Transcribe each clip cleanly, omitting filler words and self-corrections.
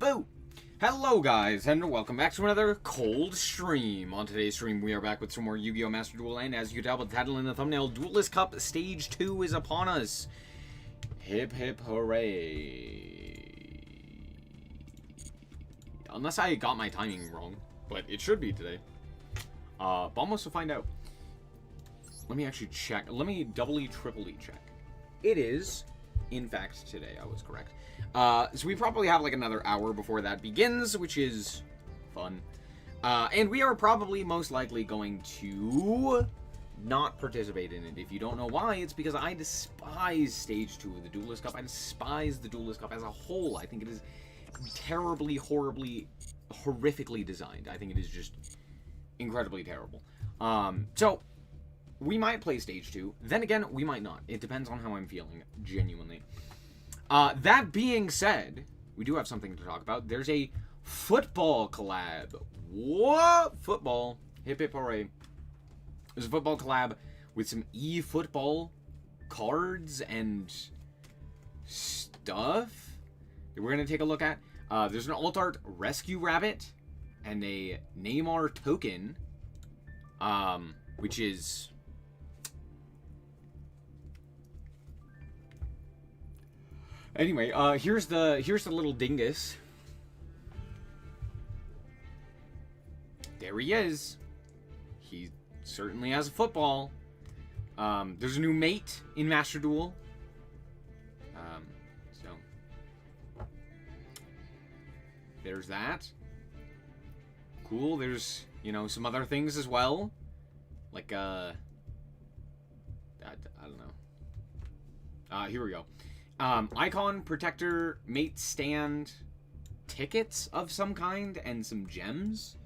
Boo! Hello guys, and welcome back to another cold stream. On today's stream, we are back with some more Yu-Gi-Oh! Master Duel, and as you can tell by the title in the thumbnail, Duelist Cup Stage 2 is upon us. Hip hip hooray. Unless I got my timing wrong, but it should be today. But almost to find out. Let me actually check. Let me doubly, triply check. It is, in fact, today. I was correct. So we probably have like another hour before that begins, which is fun. And we are probably most likely going to not participate in it. If you don't know why, it's because I despise Stage 2 of the Duelist Cup. I despise the Duelist Cup as a whole. I think it is terribly, horribly, horrifically designed. I think it is just incredibly terrible. So we might play Stage 2. Then again, we might not. It depends on how I'm feeling, genuinely. That being said, we do have something to talk about. There's a football collab. What? Football. Hip hip hooray. There's a football collab with some eFootball cards and stuff that we're going to take a look at. There's an Alt Art Rescue Rabbit and a Neymar token, which is... Anyway, here's the little dingus. There he is. He certainly has a football. There's a new mate in Master Duel. So there's that. Cool. There's, you know, some other things as well. Like I don't know. Here we go. Icon, Protector, Mate Stand, tickets of some kind, and some gems.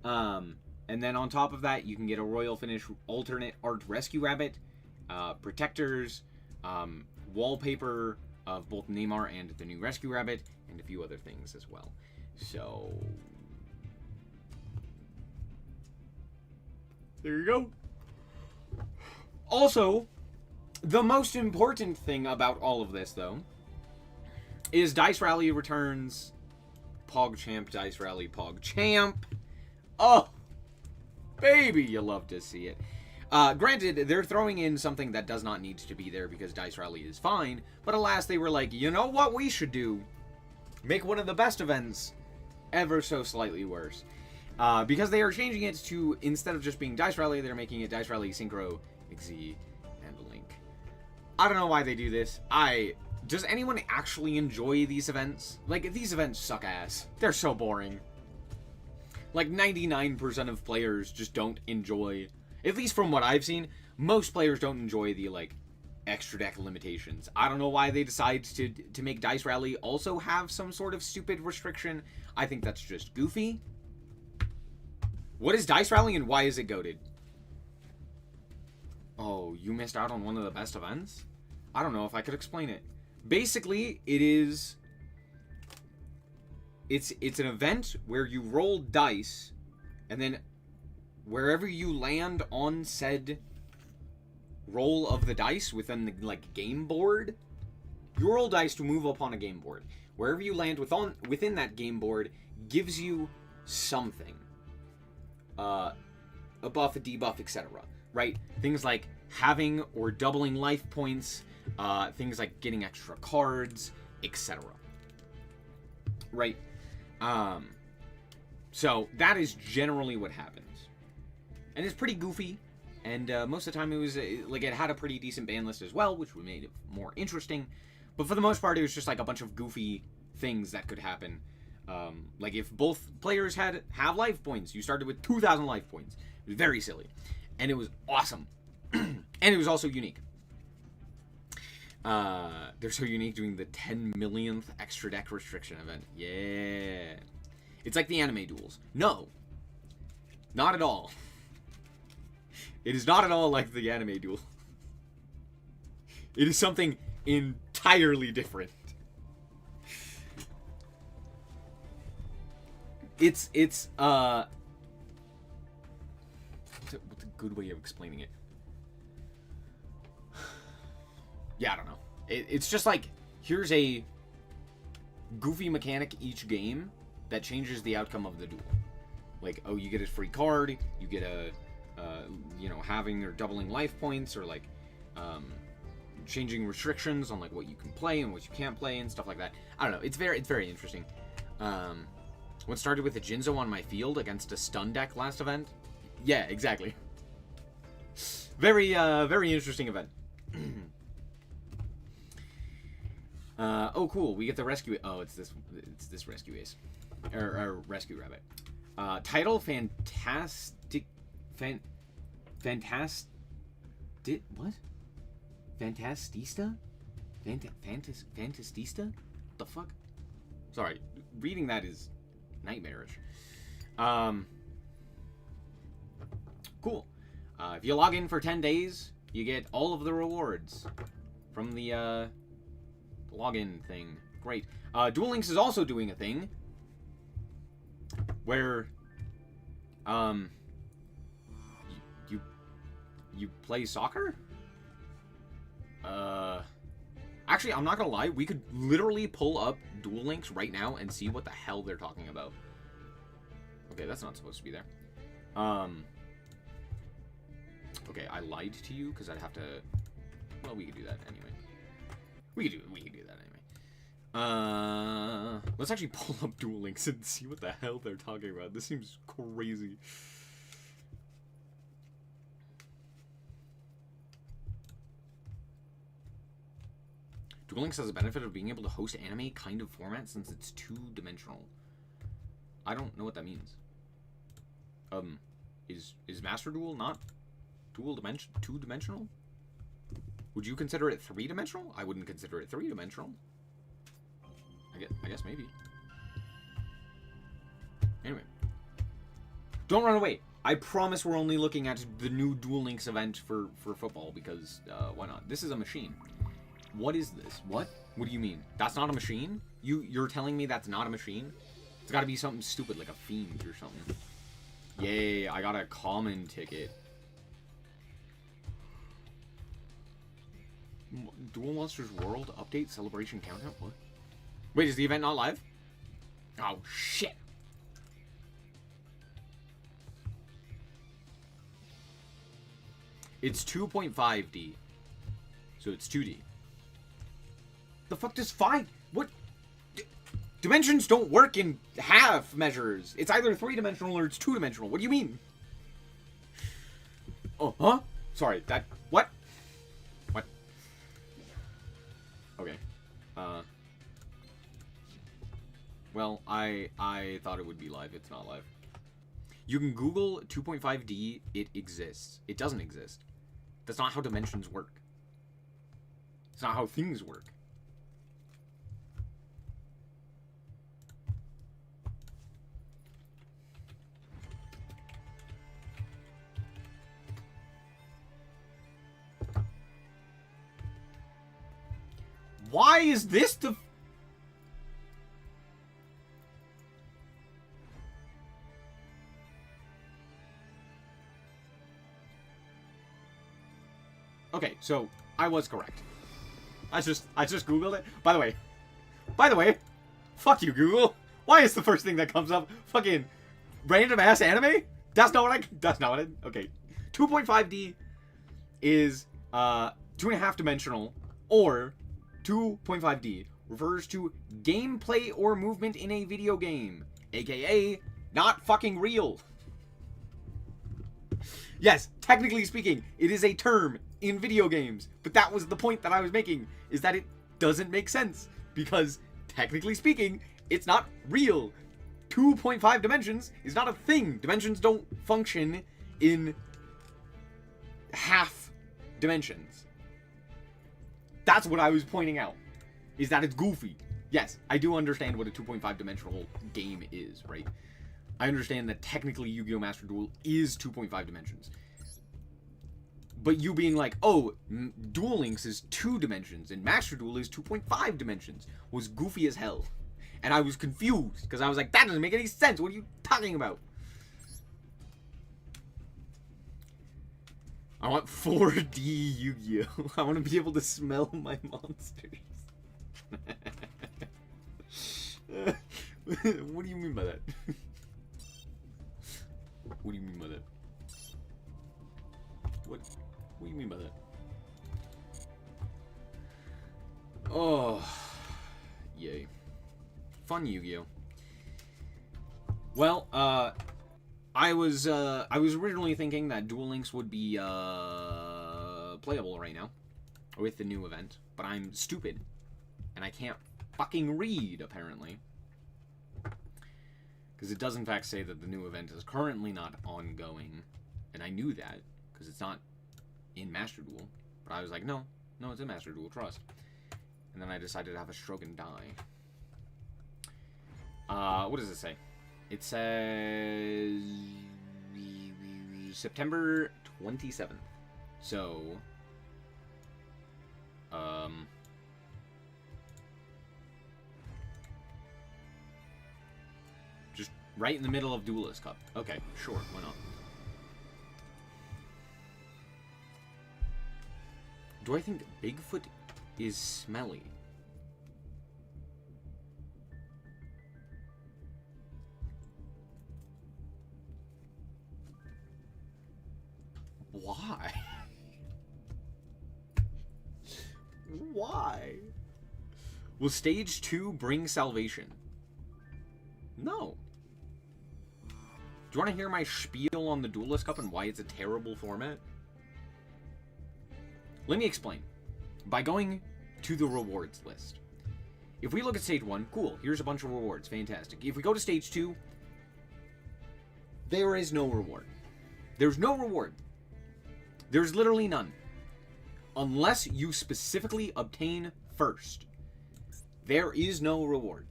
And then on top of that, you can get a Royal Finish Alternate Art Rescue Rabbit, Protectors, wallpaper of both Neymar and the new Rescue Rabbit, and a few other things as well. So... there you go. Also... the most important thing about all of this, though, is Dice Rally returns PogChamp, Dice Rally, PogChamp. Oh, baby, you love to see it. Granted, they're throwing in something that does not need to be there because Dice Rally is fine, but alas, they were like, you know what we should do? Make one of the best events ever so slightly worse. Because they are changing it to, instead of just being Dice Rally, they're making it Dice Rally, Synchro, Xyz, and Link. I don't know why they do this. Does anyone actually enjoy these events? Like, these events suck ass. They're so boring. Like, 99% of players just don't enjoy, at least from what I've seen, most players don't enjoy the, like, extra deck limitations. I don't know why they decide to make Dice Rally also have some sort of stupid restriction. I think that's just goofy. What is Dice Rally and why is it goated? Oh, you missed out on one of the best events? I don't know if I could explain it. Basically, it's an event where you roll dice, and then wherever you land on said roll of the dice within the, like, game board, you roll dice to move up on a game board. Wherever you land within that game board gives you something. A buff, a debuff, etc. Right? Things like having or doubling life points, things like getting extra cards, etc. Right? So that is generally what happens. And it's pretty goofy, and most of the time it was, like, it had a pretty decent ban list as well, which made it more interesting. But for the most part, it was just like a bunch of goofy things that could happen. Like if both players have life points, you started with 2,000 life points. It was very silly. And it was awesome. And it was also unique. They're so unique doing the 10 millionth extra deck restriction event. Yeah. It's like the anime duels. No. Not at all. It is not at all like the anime duel. It is something entirely different. What's a good way of explaining it? Yeah, I don't know. It's just like, here's a goofy mechanic each game that changes the outcome of the duel. Like, oh, you get a free card, you get a, having or doubling life points, or like, changing restrictions on like what you can play and what you can't play and stuff like that. I don't know. It's very interesting. What started with a Jinzo on my field against a stun deck last event. Yeah, exactly. Very interesting event. Oh, cool. We get the rescue. Oh, it's this rescue ace, or rescue rabbit. Title fantastic, what? Fantastista? Fantastista? What the fuck? Sorry, reading that is nightmarish. Cool. If you log in for 10 days, you get all of the rewards from the login thing. Great. Duel Links is also doing a thing where you play soccer? Actually, I'm not gonna lie, we could literally pull up Duel Links right now and see what the hell they're talking about. Okay, that's not supposed to be there. Okay, I lied to you because I'd have to. Well, we could do that anyway. We could do that anyway. Let's actually pull up Duel Links and see what the hell they're talking about. This seems crazy. Duel Links has the benefit of being able to host anime kind of format since it's two-dimensional. I don't know what that means. Is Master Duel not two-dimensional? Would you consider it three-dimensional? I wouldn't consider it three-dimensional. I guess maybe. Anyway. Don't run away. I promise we're only looking at the new Duel Links event for football because, why not? This is a machine. What is this? What? What do you mean? That's not a machine? You're telling me that's not a machine? It's gotta be something stupid like a fiend or something. Yay, I got a common ticket. Duel Monsters World Update Celebration Countdown? What? Wait, is the event not live? Oh, shit. It's 2.5D. So it's 2D. The fuck does 5? What? Dimensions don't work in half measures. It's either 3-dimensional or it's 2-dimensional. What do you mean? Oh, huh? Sorry, that... What? What? Okay. Well, I thought it would be live. It's not live. You can Google 2.5D. It exists. It doesn't exist. That's not how dimensions work. It's not how things work. Why is this the... Okay, so I was correct. I just Googled it. By the way, fuck you, Google. Why is the first thing that comes up fucking random ass anime? That's not what I, okay. 2.5D is 2.5 dimensional, or 2.5D refers to gameplay or movement in a video game, aka not fucking real. Yes, technically speaking, it is a term in video games, but that was the point that I was making, is that it doesn't make sense, because technically speaking, it's not real. 2.5 dimensions is not a thing. Dimensions don't function in half dimensions. That's what I was pointing out, is that it's goofy. Yes, I do understand what a 2.5 dimensional game is, right? I understand that technically Yu-Gi-Oh! Master Duel is 2.5 dimensions. But you being like, oh, Duel Links is 2 dimensions and Master Duel is 2.5 dimensions was goofy as hell. And I was confused, because I was like, that doesn't make any sense. What are you talking about? I want 4D Yu-Gi-Oh! I want to be able to smell my monsters. What do you mean by that? What do you mean by that? What do you mean by that? Oh, yay. Fun Yu-Gi-Oh! Well, I was originally thinking that Duel Links would be, playable right now with the new event, but I'm stupid, and I can't fucking read, apparently. Because it does, in fact, say that the new event is currently not ongoing, and I knew that, because it's not in Master Duel, but I was like, no, it's in Master Duel, trust. And then I decided to have a stroke and die. What does it say? It says September 27th. So, just right in the middle of Duelist Cup. Okay, sure, why not? Do I think Bigfoot is smelly? Why? Why? Will Stage 2 bring salvation? No. Do you want to hear my spiel on the Duelist Cup and why it's a terrible format? Let me explain. By going to the rewards list. If we look at Stage 1, cool, here's a bunch of rewards, fantastic. If we go to Stage 2, there is no reward. There's no reward. There's literally none. Unless you specifically obtain first. There is no reward.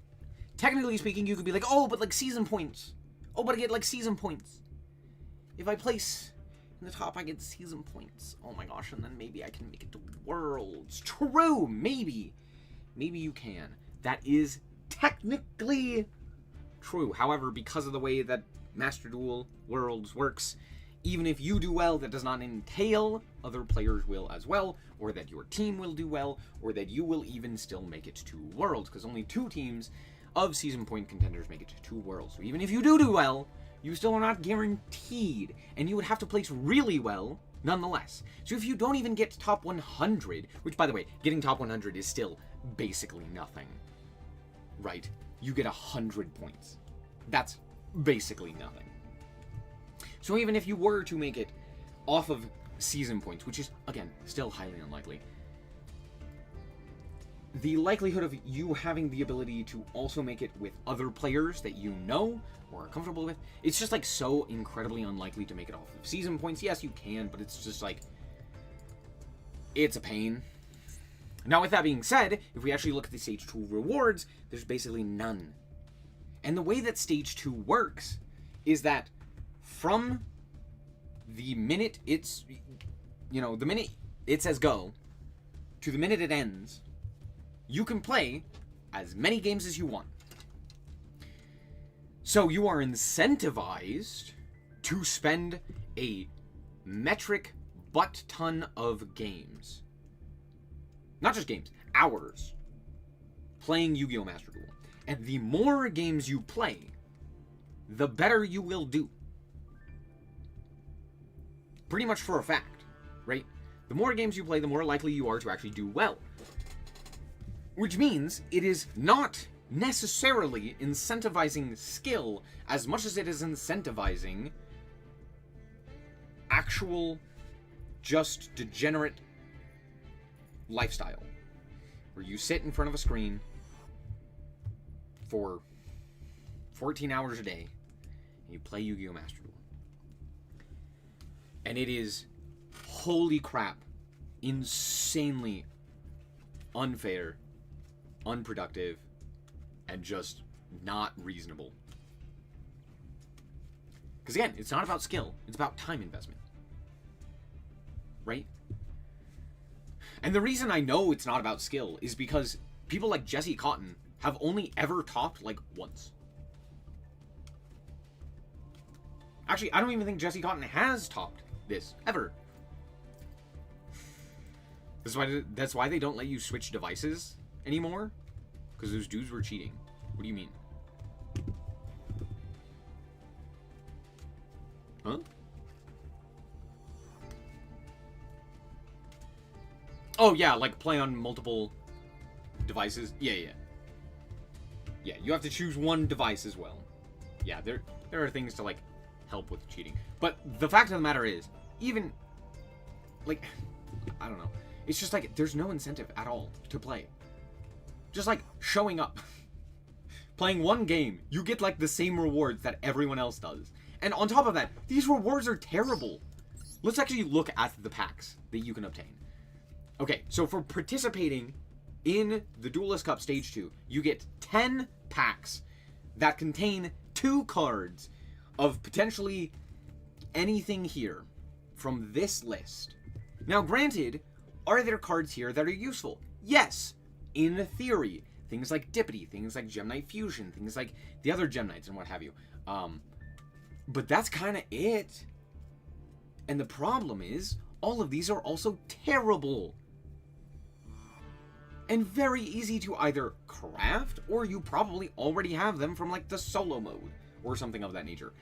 Technically speaking, you could be like, oh, but like season points. Oh, but I get like season points. If I place in the top, I get season points. Oh my gosh, and then maybe I can make it to Worlds. True, maybe. Maybe you can. That is technically true. However, because of the way that Master Duel Worlds works, even if you do well, that does not entail other players will as well, or that your team will do well, or that you will even still make it to Worlds, because only 2 teams of season point contenders make it to Worlds. So even if you do well, you still are not guaranteed, and you would have to place really well nonetheless. So if you don't even get top 100, which by the way, getting top 100 is still basically nothing, right? You get 100 points. That's basically nothing. So even if you were to make it off of season points, which is, again, still highly unlikely, the likelihood of you having the ability to also make it with other players that you know or are comfortable with, it's just like so incredibly unlikely to make it off of season points. Yes, you can, but it's just like, it's a pain. Now, with that being said, if we actually look at the Stage 2 rewards, there's basically none. And the way that Stage 2 works is that from the minute it's, the minute it says go, to the minute it ends, you can play as many games as you want. So you are incentivized to spend a metric butt ton of games. Not just games, hours, playing Yu-Gi-Oh! Master Duel. And the more games you play, the better you will do. Pretty much for a fact, right? The more games you play, the more likely you are to actually do well. Which means it is not necessarily incentivizing skill as much as it is incentivizing actual, just degenerate lifestyle. Where you sit in front of a screen for 14 hours a day and you play Yu-Gi-Oh! Master Duel. And it is, holy crap, insanely unfair, unproductive, and just not reasonable. Because again, it's not about skill, it's about time investment. Right? And the reason I know it's not about skill is because people like Jesse Cotton have only ever topped like once. Actually, I don't even think Jesse Cotton has topped this ever. That's why they don't let you switch devices anymore, because those dudes were cheating. What do you mean? Huh? Oh, yeah, like play on multiple devices. Yeah. Yeah, you have to choose one device as well. Yeah, there are things to, like, help with cheating. But the fact of the matter is, even, like, I don't know. It's just, like, there's no incentive at all to play. Just, like, showing up. Playing one game, you get, like, the same rewards that everyone else does. And on top of that, these rewards are terrible. Let's actually look at the packs that you can obtain. Okay, so for participating in the Duelist Cup Stage 2, you get 10 packs that contain 2 cards of potentially anything here from this list. Now, granted, are there cards here that are useful? Yes, in theory. Things like Dippity, things like Gem Knight Fusion, things like the other Gem Knights and what have you. But that's kind of it. And the problem is, all of these are also terrible. And very easy to either craft, or you probably already have them from, like, the solo mode, or something of that nature.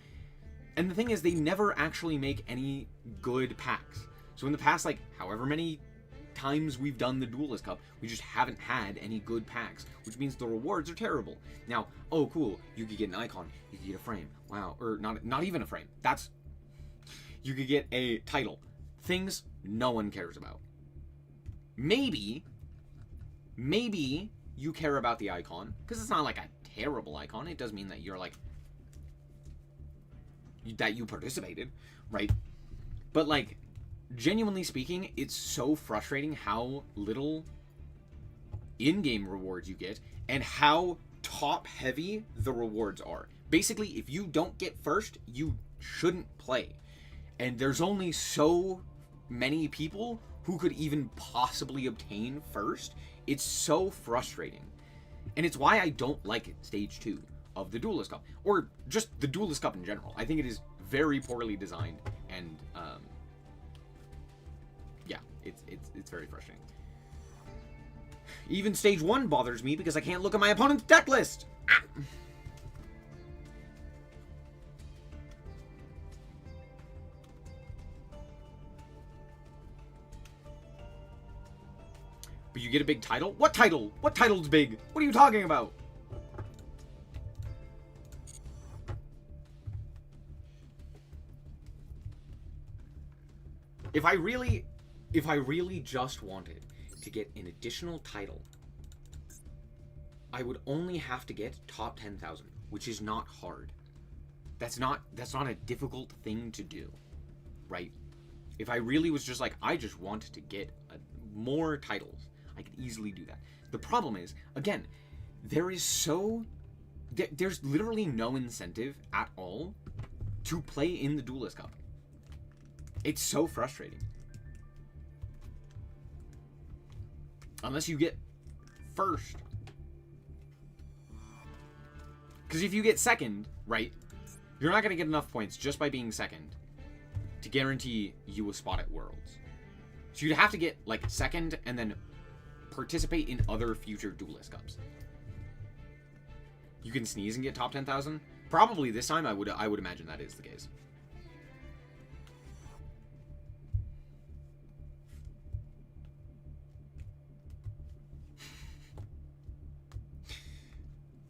And the thing is, they never actually make any good packs. So in the past, like, however many times we've done the Duelist Cup, we just haven't had any good packs, which means the rewards are terrible. Now, oh cool, you could get an icon, you could get a frame, wow, or not even a frame, you could get a title. Things no one cares about. Maybe you care about the icon, because it's not like a terrible icon. It does mean that you're, like, that you participated, right? But, like, genuinely speaking, it's so frustrating how little in-game rewards you get, and how top-heavy the rewards are. Basically, if you don't get first, you shouldn't play. And there's only so many people who could even possibly obtain first. It's so frustrating. And it's why I don't like Stage 2 of the Duelist Cup. Or just the Duelist Cup in general. I think it is very poorly designed. And, yeah, it's very frustrating. Even Stage 1 bothers me because I can't look at my opponent's deck list! Ah! But you get a big title? What title? What title's big? What are you talking about? If I really just wanted to get an additional title, I would only have to get top 10,000, which is not hard. That's not a difficult thing to do, right? If I really was just like, I just wanted to get more titles, I could easily do that. The problem is, again, there's literally no incentive at all to play in the Duelist Cup. It's so frustrating. Unless you get first. Because if you get second, right, you're not going to get enough points just by being second to guarantee you a spot at Worlds. So you'd have to get, like, second and then participate in other future Duelist Cups. You can sneeze and get top 10,000? Probably this time I would imagine that is the case.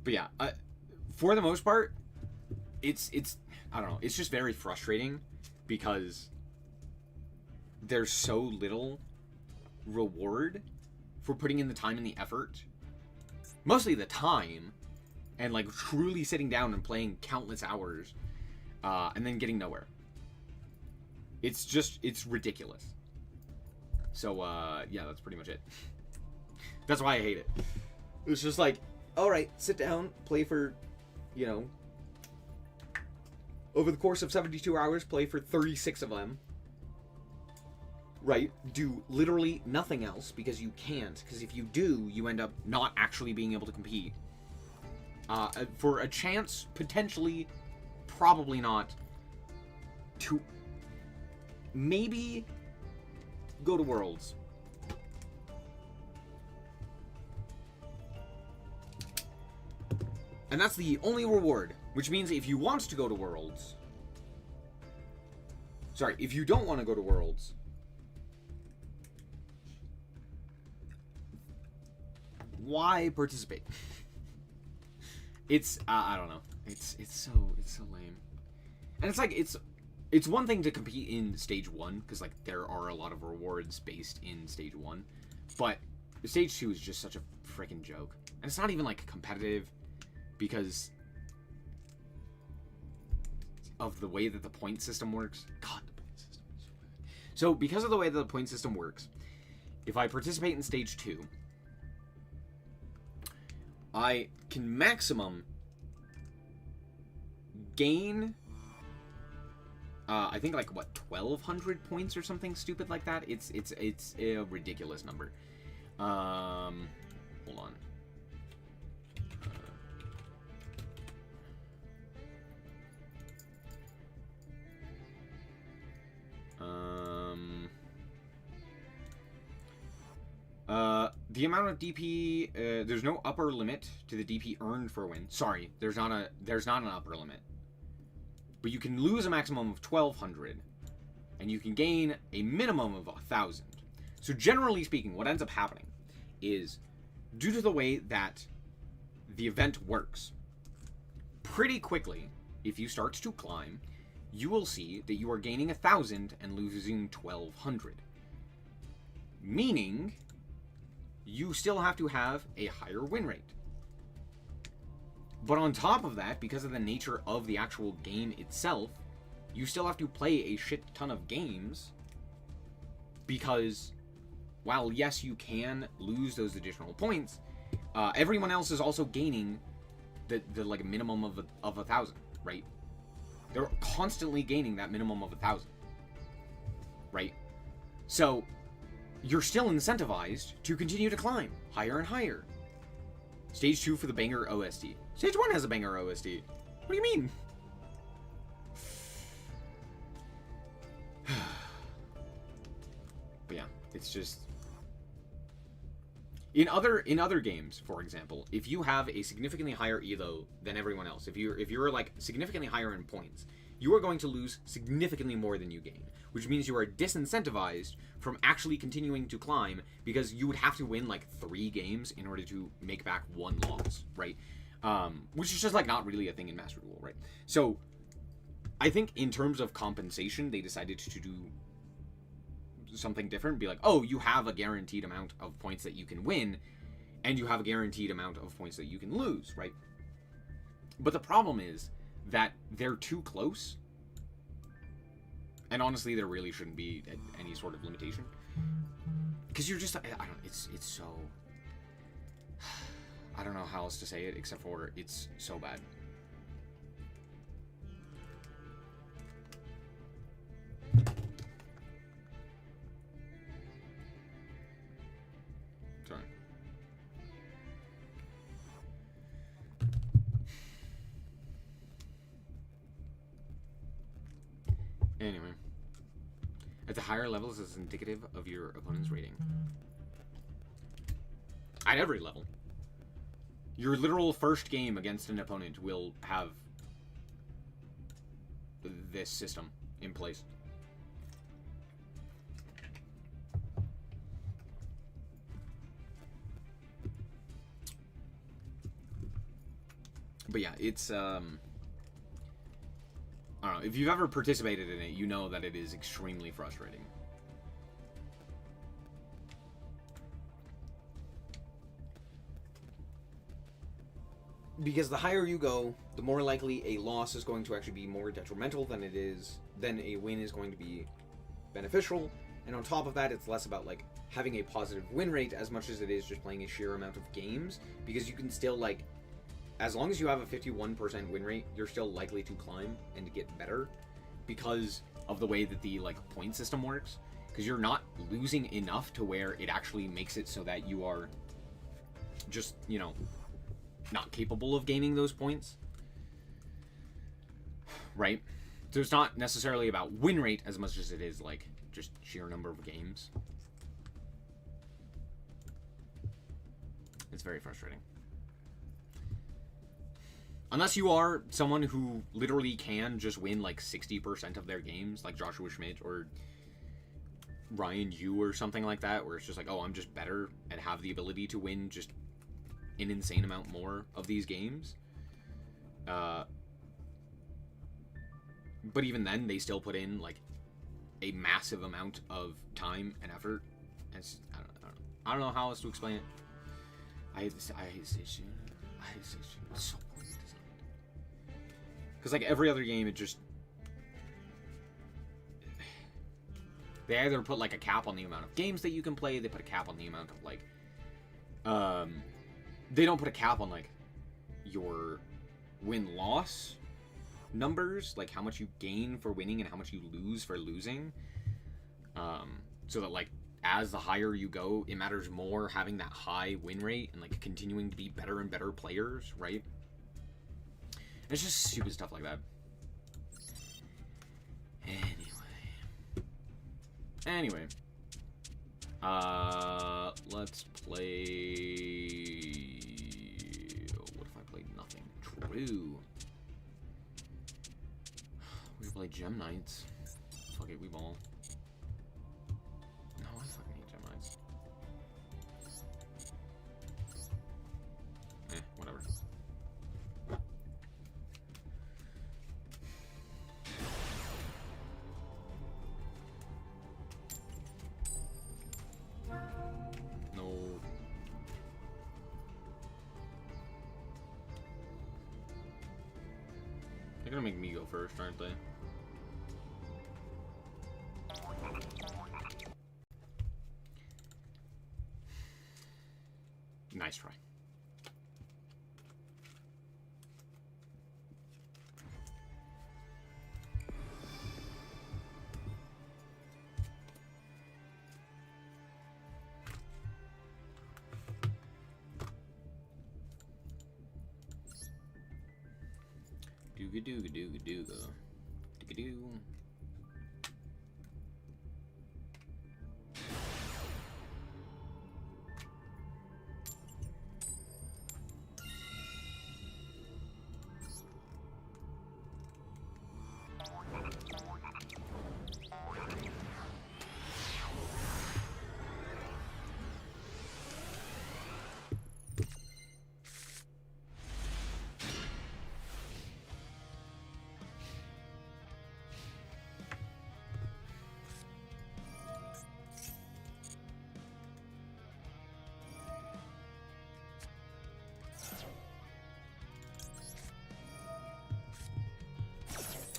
But yeah, for the most part, it's I don't know, it's just very frustrating because there's so little reward for putting in the time and the effort. Mostly the time, and, like, truly sitting down and playing countless hours, and then getting nowhere. It's ridiculous. So, yeah, that's pretty much it. That's why I hate it. It's just like, alright, sit down, play for, you know, over the course of 72 hours, play for 36 of them. Right? Do literally nothing else, because you can't. Because if you do, you end up not actually being able to compete. For a chance, potentially, probably not, to maybe go to Worlds. And that's the only reward, which means if you want to go to Worlds... Sorry, if you don't want to go to Worlds... Why participate? It's, I don't know. It's so lame. And it's like, it's one thing to compete in Stage 1, because, like, there are a lot of rewards based in Stage 1. But Stage 2 is just such a freaking joke. And it's not even, like, competitive, because of the way that the point system works. God, the point system is so bad. So, because of the way that the point system works, if I participate in Stage 2, I can maximum gain, I think, like, what, 1,200 points or something stupid like that? It's a ridiculous number. Hold on. The amount of DP, there's no upper limit to the DP earned for a win. Sorry, there's not an upper limit. But you can lose a maximum of 1,200, and you can gain a minimum of 1,000. So generally speaking, what ends up happening is, due to the way that the event works, pretty quickly, if you start to climb, you will see that you are gaining 1,000 and losing 1,200. Meaning, you still have to have a higher win rate. But on top of that, because of the nature of the actual game itself, you still have to play a shit ton of games, because while yes, you can lose those additional points, everyone else is also gaining the like minimum of 1,000, right? They're constantly gaining that minimum of 1,000, right? So you're still incentivized to continue to climb higher and higher. Stage 2 for the banger OST. Stage 1 has a banger OST. What do you mean? But yeah, it's just... In other games, for example, if you have a significantly higher elo than everyone else, if you're like significantly higher in points, you are going to lose significantly more than you gain, which means you are disincentivized from actually continuing to climb, because you would have to win like 3 games in order to make back 1 loss, right? Which is just like not really a thing in Master Duel, right? So I think in terms of compensation, they decided to do something different, be like, oh, you have a guaranteed amount of points that you can win, and you have a guaranteed amount of points that you can lose, right? But the problem is that they're too close, and honestly, there really shouldn't be any sort of limitation, because you're just, I don't, it's so, I don't know how else to say it except for it's so bad. Sorry. Anyway. At the higher levels is indicative of your opponent's rating. At every level. Your literal first game against an opponent will have this system in place. But yeah, it's, I don't know, if you've ever participated in it, you know that it is extremely frustrating. Because the higher you go, the more likely a loss is going to actually be more detrimental than a win is going to be beneficial. And on top of that, it's less about like having a positive win rate as much as it is just playing a sheer amount of games, because you can still like, as long as you have a 51% win rate, you're still likely to climb and to get better because of the way that the like point system works. Because you're not losing enough to where it actually makes it so that you are just, you know, not capable of gaining those points. Right? So it's not necessarily about win rate as much as it is like just sheer number of games. It's very frustrating. Unless you are someone who literally can just win like 60% of their games, like Joshua Schmidt or Ryan Yu or something like that, where it's just like, oh, I'm just better and have the ability to win just an insane amount more of these games. But even then, they still put in like a massive amount of time and effort. And I don't know how else to explain it. I hate this shit. It's so poorly designed. Because like every other game, it just, they either put like a cap on the amount of games that you can play. They put a cap on the amount of like, they don't put a cap on like your win-loss numbers, like how much you gain for winning and how much you lose for losing. So that like as the higher you go, it matters more having that high win rate and like continuing to be better and better players, right? And it's just stupid stuff like that. Anyway, let's play. What if I played nothing? True. We could play Gem Knights. Fuck it, we ball. No, I fucking hate Gem Knights. Whatever. No. They're gonna make me go first, aren't they? Nice try. Dooga dooga dooga dooga. Dooga doo.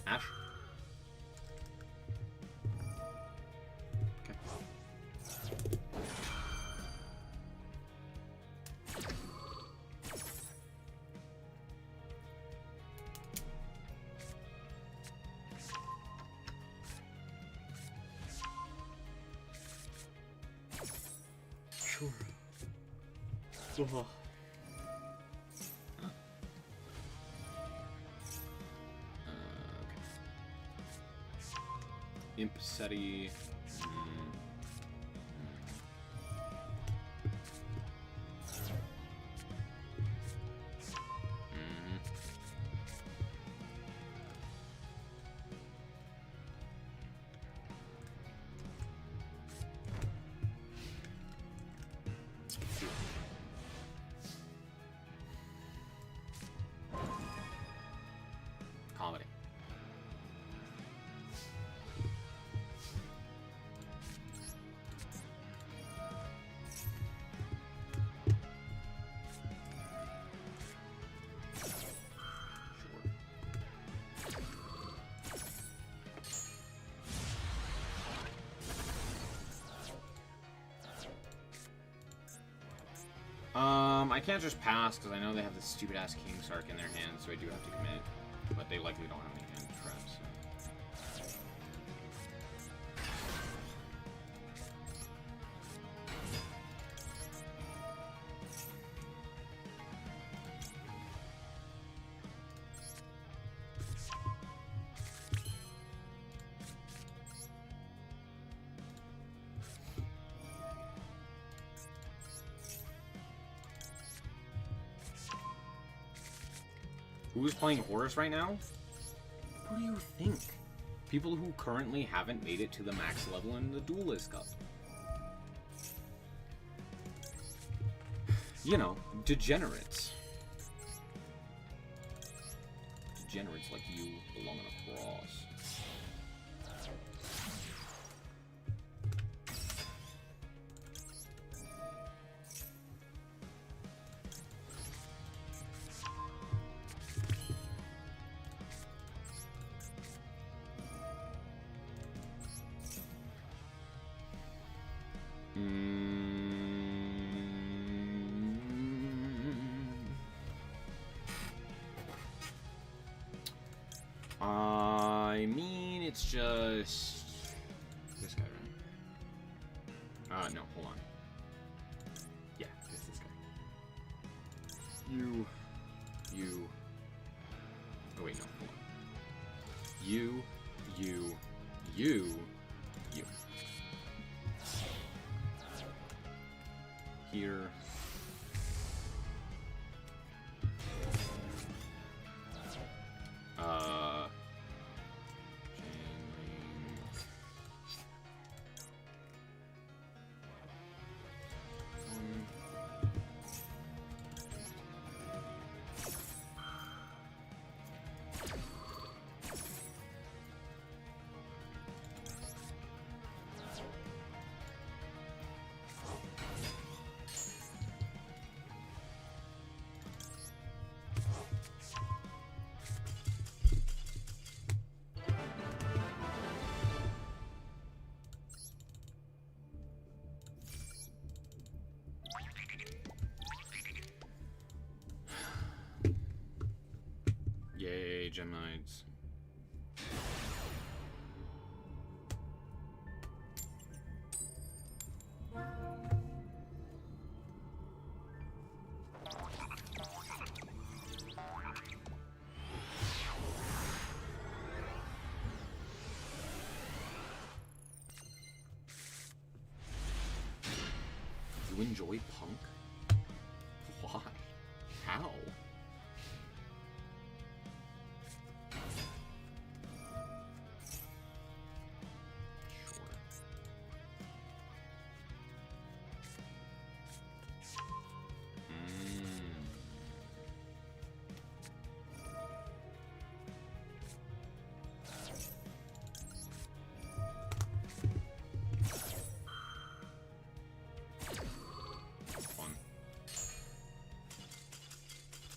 Ash. Okay. Sure. Oh. Imp Seti. Comedy. I can't just pass because I know they have this stupid ass King Sark in their hand, so I do have to commit. But they likely don't have any hand traps. Who's playing Horus right now? Who do you think? People who currently haven't made it to the max level in the Duelist Cup. You know, degenerates. Degenerates like you belong on a cross. I mean, it's just this guy, right? No, hold on. Yeah, it's this guy. You. Oh wait, no, hold on. You. Here. Yay, Gemites. You enjoy punk? Why? How?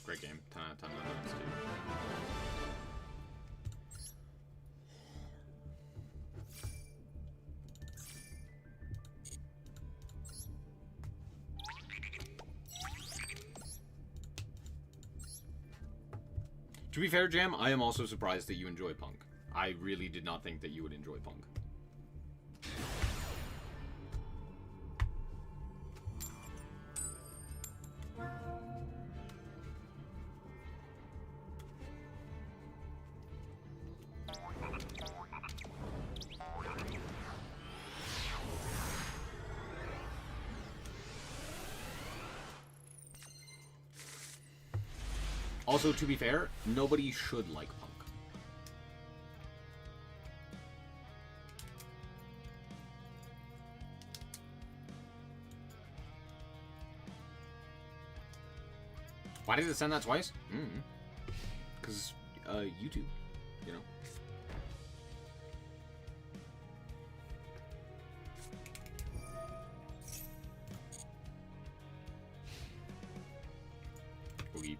Great game. 10 out of 10 on that, dude. To be fair, Jam, I am also surprised that you enjoy punk. I really did not think that you would enjoy punk. Also, to be fair, nobody should like punk. Why did it send that twice? Because, YouTube, you know. Boogie.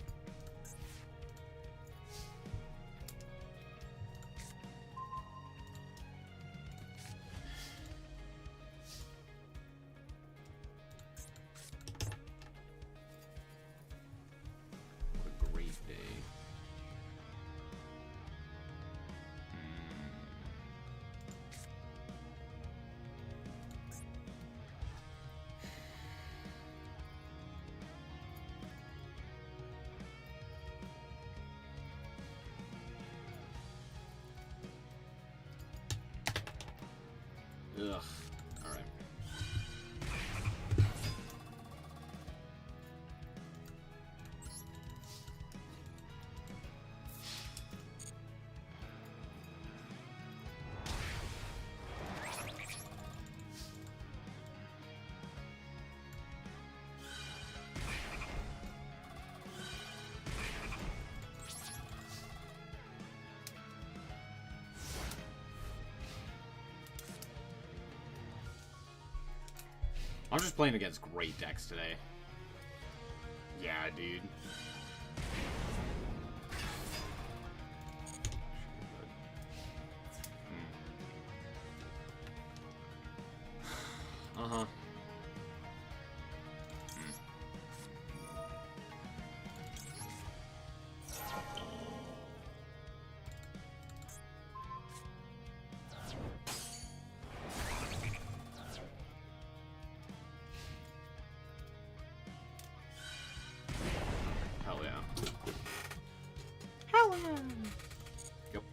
Ugh. Alright. I'm just playing against great decks today. Yeah, dude. Uh-huh. Hell yeah. Hell yeah! Yep.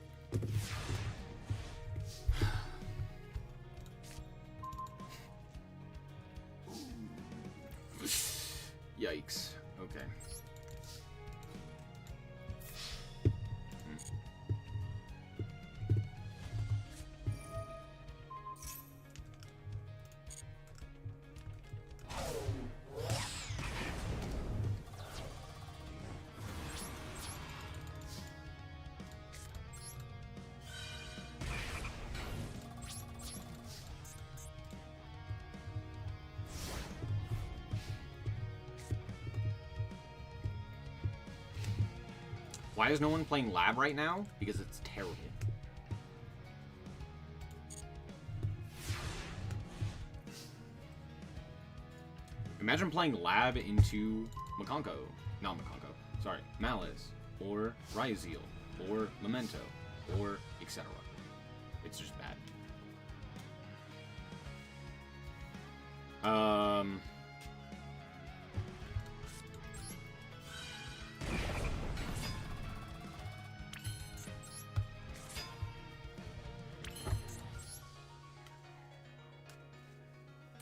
Yikes. Okay. Why is no one playing Lab right now? Because it's terrible. Imagine playing Lab into Makonko. Not Makonko. Sorry. Malice. Or Ryzeal. Or Memento. Or etc. It's just bad.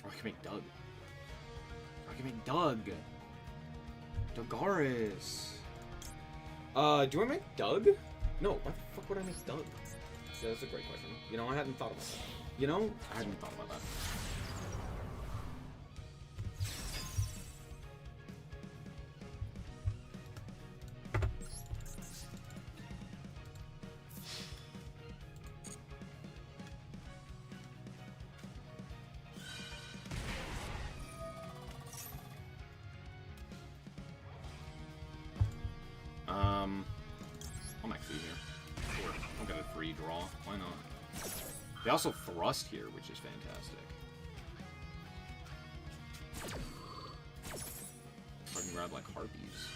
Or I can make Doug. I can make Doug. Dogaris. Do I make Doug? No, why the fuck would I make Doug? Yeah, that's a great question. You know, I hadn't thought about that. You know, I hadn't thought about that. I'm actually here. Sure, I'll get a free draw. Why not? They also thrust here, which is fantastic. So I can grab, like, Harpies.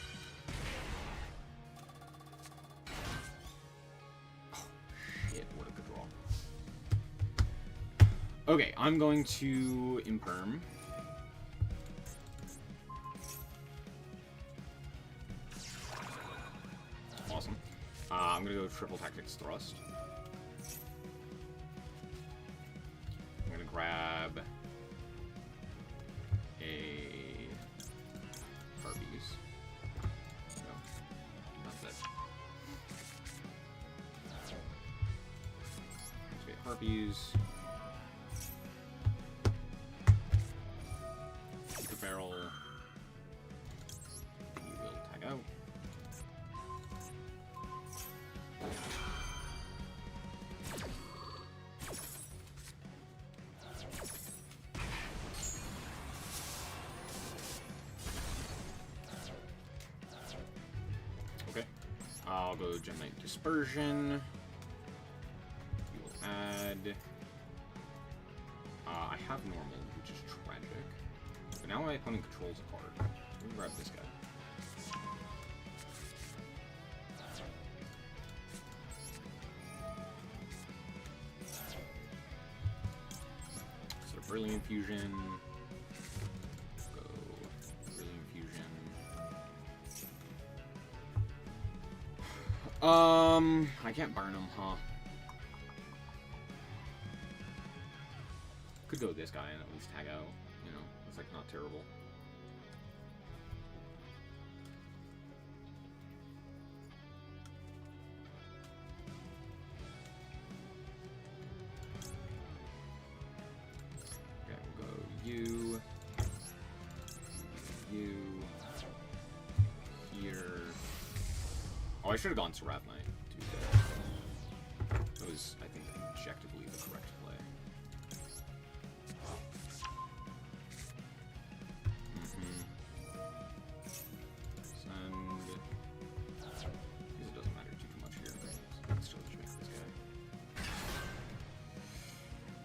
Oh, shit, what a good draw. Okay, I'm going to Imperm. Awesome. I'm gonna go Triple Tactics Thrust. I'm gonna grab a Harpies. No, not that. Activate Harpies. Keep a barrel. You will tag out. Okay, I'll go Gemini Dispersion. We will add. I have normal, which is tragic. But now my opponent controls a card. Let me grab this guy. So Brilliant Fusion. Go Brilliant Fusion. I can't burn him, huh? Could go with this guy and at least tag out. You know, it's like not terrible. Okay, we'll go you. You. Here. Oh, I should have gone Seraph Knight. That was, I think, objectively the correct play.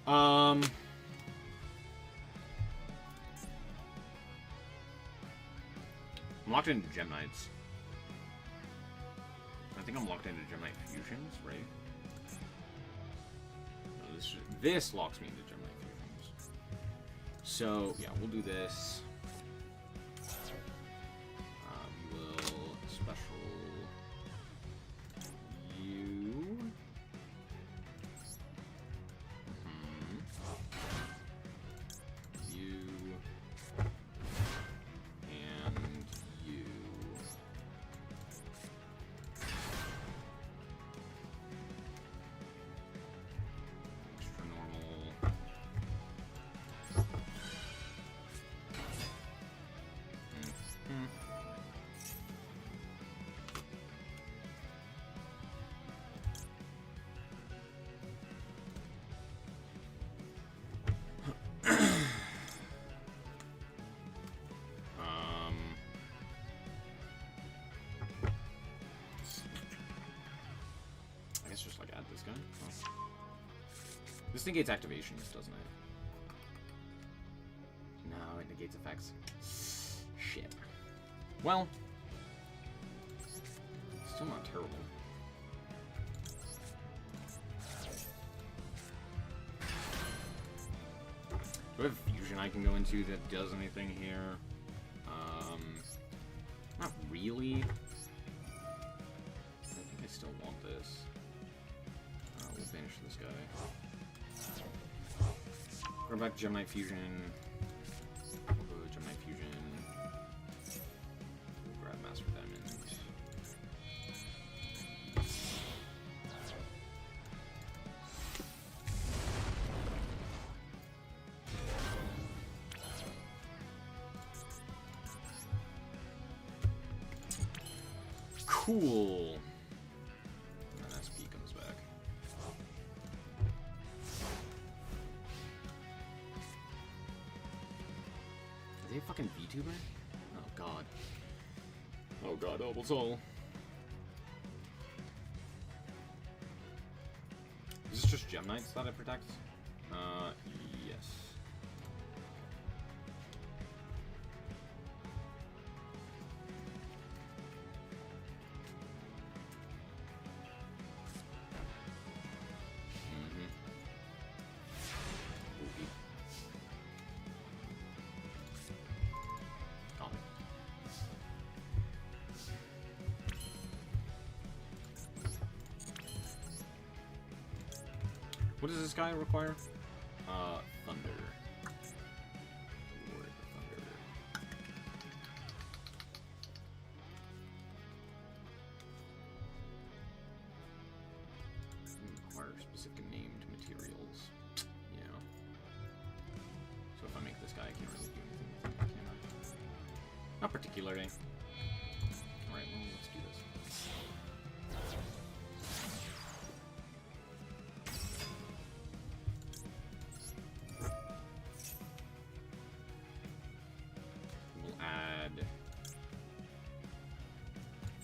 I'm locked into Gem Knights. I think I'm locked into Gem Knight Fusions, right? No, this locks me into Gem Knight Fusions. So, yeah, we'll do this. We will special you. You. And you. Extra normal. I guess just like add this guy. Oh. This negates activations, doesn't it? No, it negates effects. Shit. Well, still not terrible. Do I have fusion I can go into that does anything here? Not really. I think I still want this. We'll banish this guy. Go back to Gem Knight Fusion. We'll go to Gem Knight Fusion. We'll grab Master Diamond. Cool. And then SP comes back. Are they a fucking VTuber? Oh god. Oh god, Opal Soul. Is this just Gem Knights that it protects? Yes. What does this guy require? Thunder. Lord of Thunder. Require specific named materials. Yeah. So if I make this guy, I can't really do anything with him, can I? Not particularly. Alright, well, let's do this.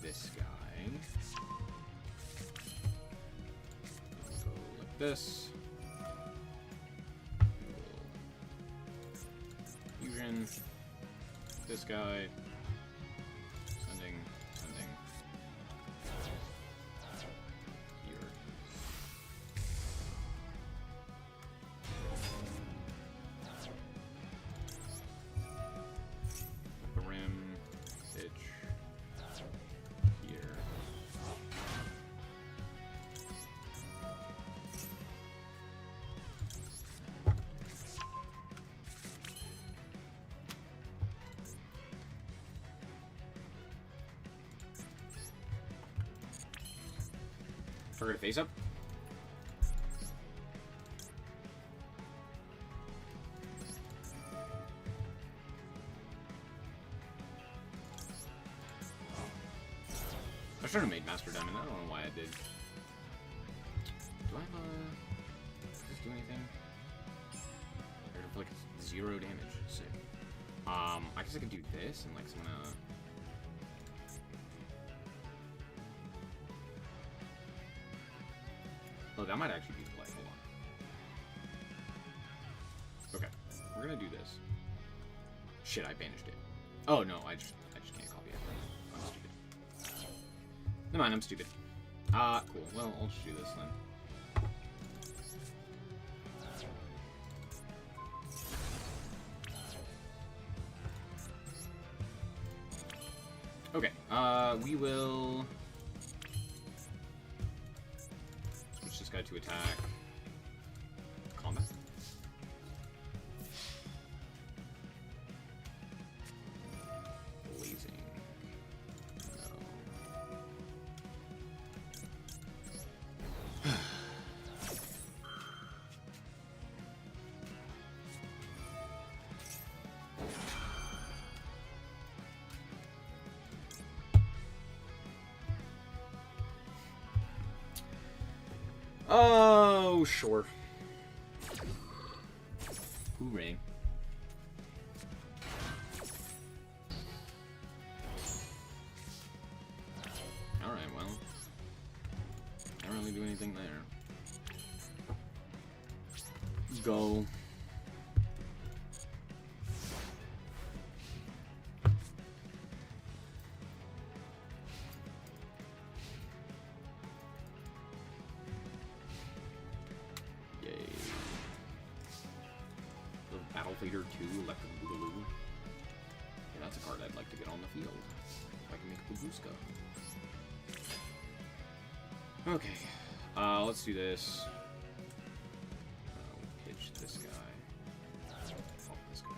This guy. We'll go like this. Fusion. This guy. Sending. Here. The rim. Pitch. Here. Trigger to face up. I should have made Master Diamond. I don't know why I did. Do I have a... Does this do anything? I have like 0 damage. Sick. I guess I could do this and like some Oh, that might actually be the play. Hold on. we're gonna do this. Shit, I banished it. Oh no, I just can't copy it. I'm stupid. Never mind, I'm stupid. Cool. Well, I'll just do this then. Okay, we will switch this guy to attack. Combat. Blazing. No. Oh, sure. Hooray. Alright, well. Can't really do anything there. Go. Leader 2, Electric Boogaloo. Yeah, that's a card I'd like to get on the field. If I can make a Babooska. Okay. Let's do this. We'll pitch this guy. Fuck this guy.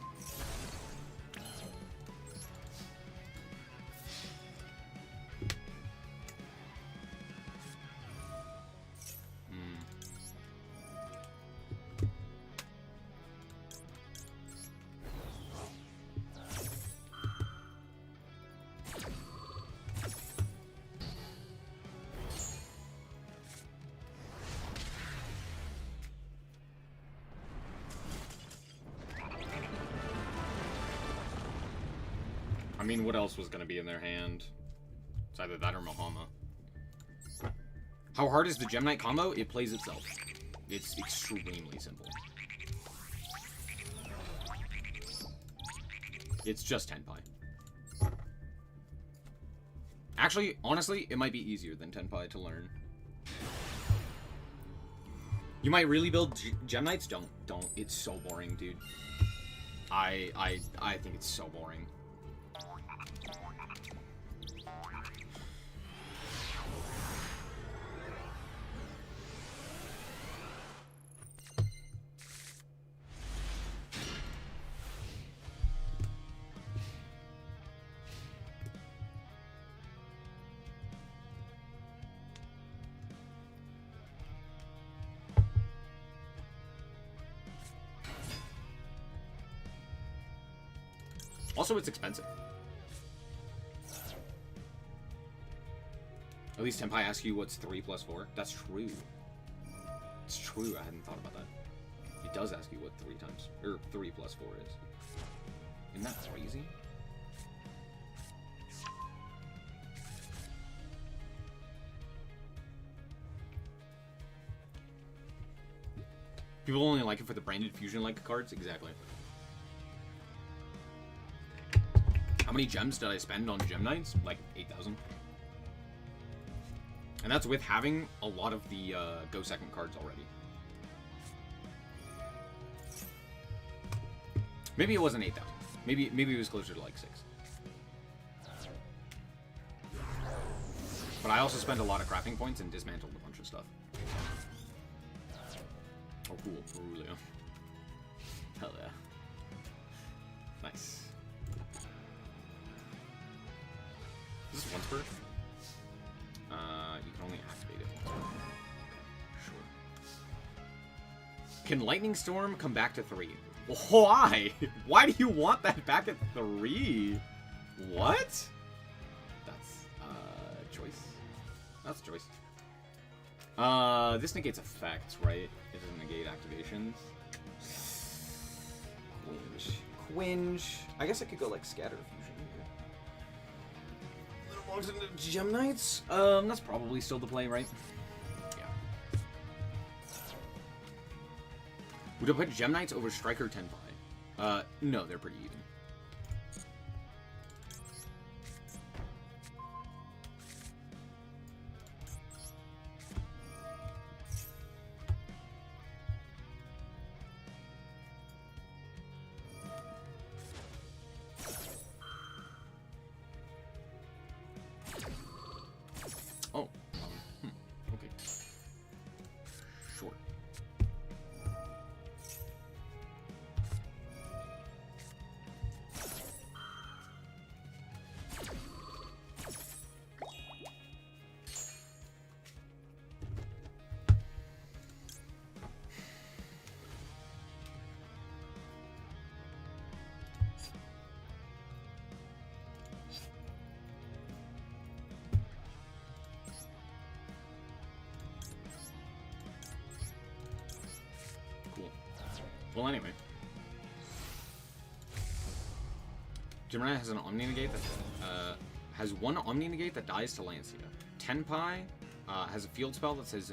I mean, what else was going to be in their hand? It's either that or Mahama. How hard is the Gem Knight combo? It plays itself. It's extremely simple. It's just Tenpai. Actually, honestly, it might be easier than Tenpai to learn. You might really build Gem Knights? Don't. It's so boring, dude. I think it's so boring. Also, it's expensive. At least Tenpai asks you what's 3 plus 4. That's true. It's true, I hadn't thought about that. It does ask you what 3 plus 4 is. Isn't that crazy? People only like it for the branded fusion-like cards? Exactly. How many gems did I spend on Gem Knights? Like 8,000. And that's with having a lot of the Go Second cards already. Maybe it wasn't 8,000. Maybe it was closer to like 6. But I also spent a lot of crafting points and dismantled a bunch of stuff. Oh, cool. Aurelio. Hell yeah. Nice. Is this once per? You can only activate it once per. Sure. Can Lightning Storm come back to 3? Why? Why do you want that back at 3? What? That's choice. That's a choice. This negates effects, right? It doesn't negate activations. Quinge. I guess I could go like Scatter Fusion here. Belongs into Gem Knights? That's probably still the play, right? Yeah. Would I put Gem Knights over Striker Tenpai? No, they're pretty even. Oh. Okay. Sure. Cool. Well, anyway. Gemini has an Omni Negate that has one Omni Negate that dies to Lancia. Tenpai has a field spell that says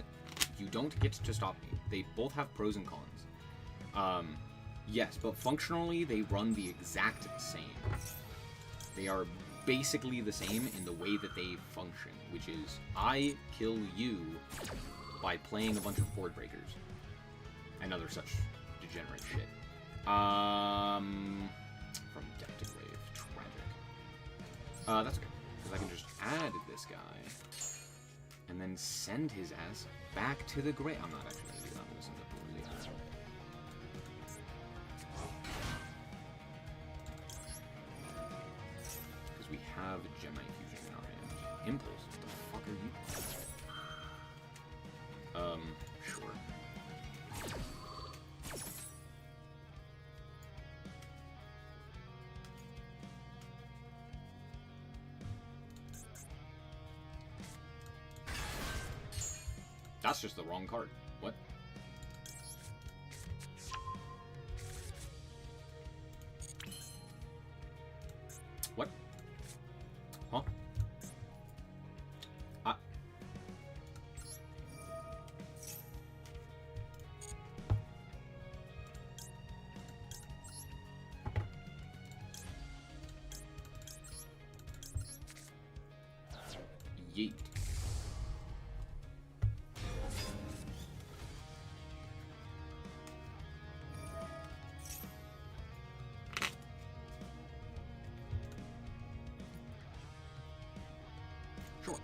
you don't get to stop me. They both have pros and cons. Yes, but functionally they run the exact same. They are basically the same in the way that they function, which is I kill you by playing a bunch of board breakers and other such degenerate shit. From Death to Grave. Tragic. That's okay, because I can just add this guy and then send his ass back to the grave. I'm not actually going to do that. I'm going to send it to the grave. Because we have Gemini Fusion in our hand. Impulse, what the fuck are you? Sure. That's just the wrong card. What? What? Huh? Yeet. Sure.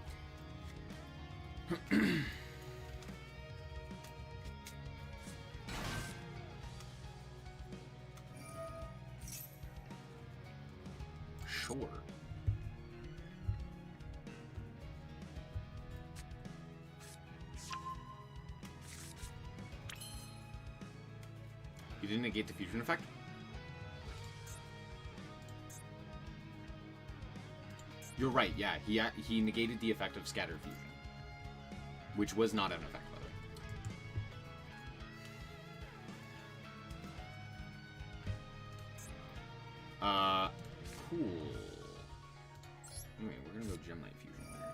Sure. You didn't negate the fusion effect? You're right, yeah. He negated the effect of Scatter Fusion. Which was not an effect, by the way. Cool. Anyway, we're gonna go Gemini Fusion there.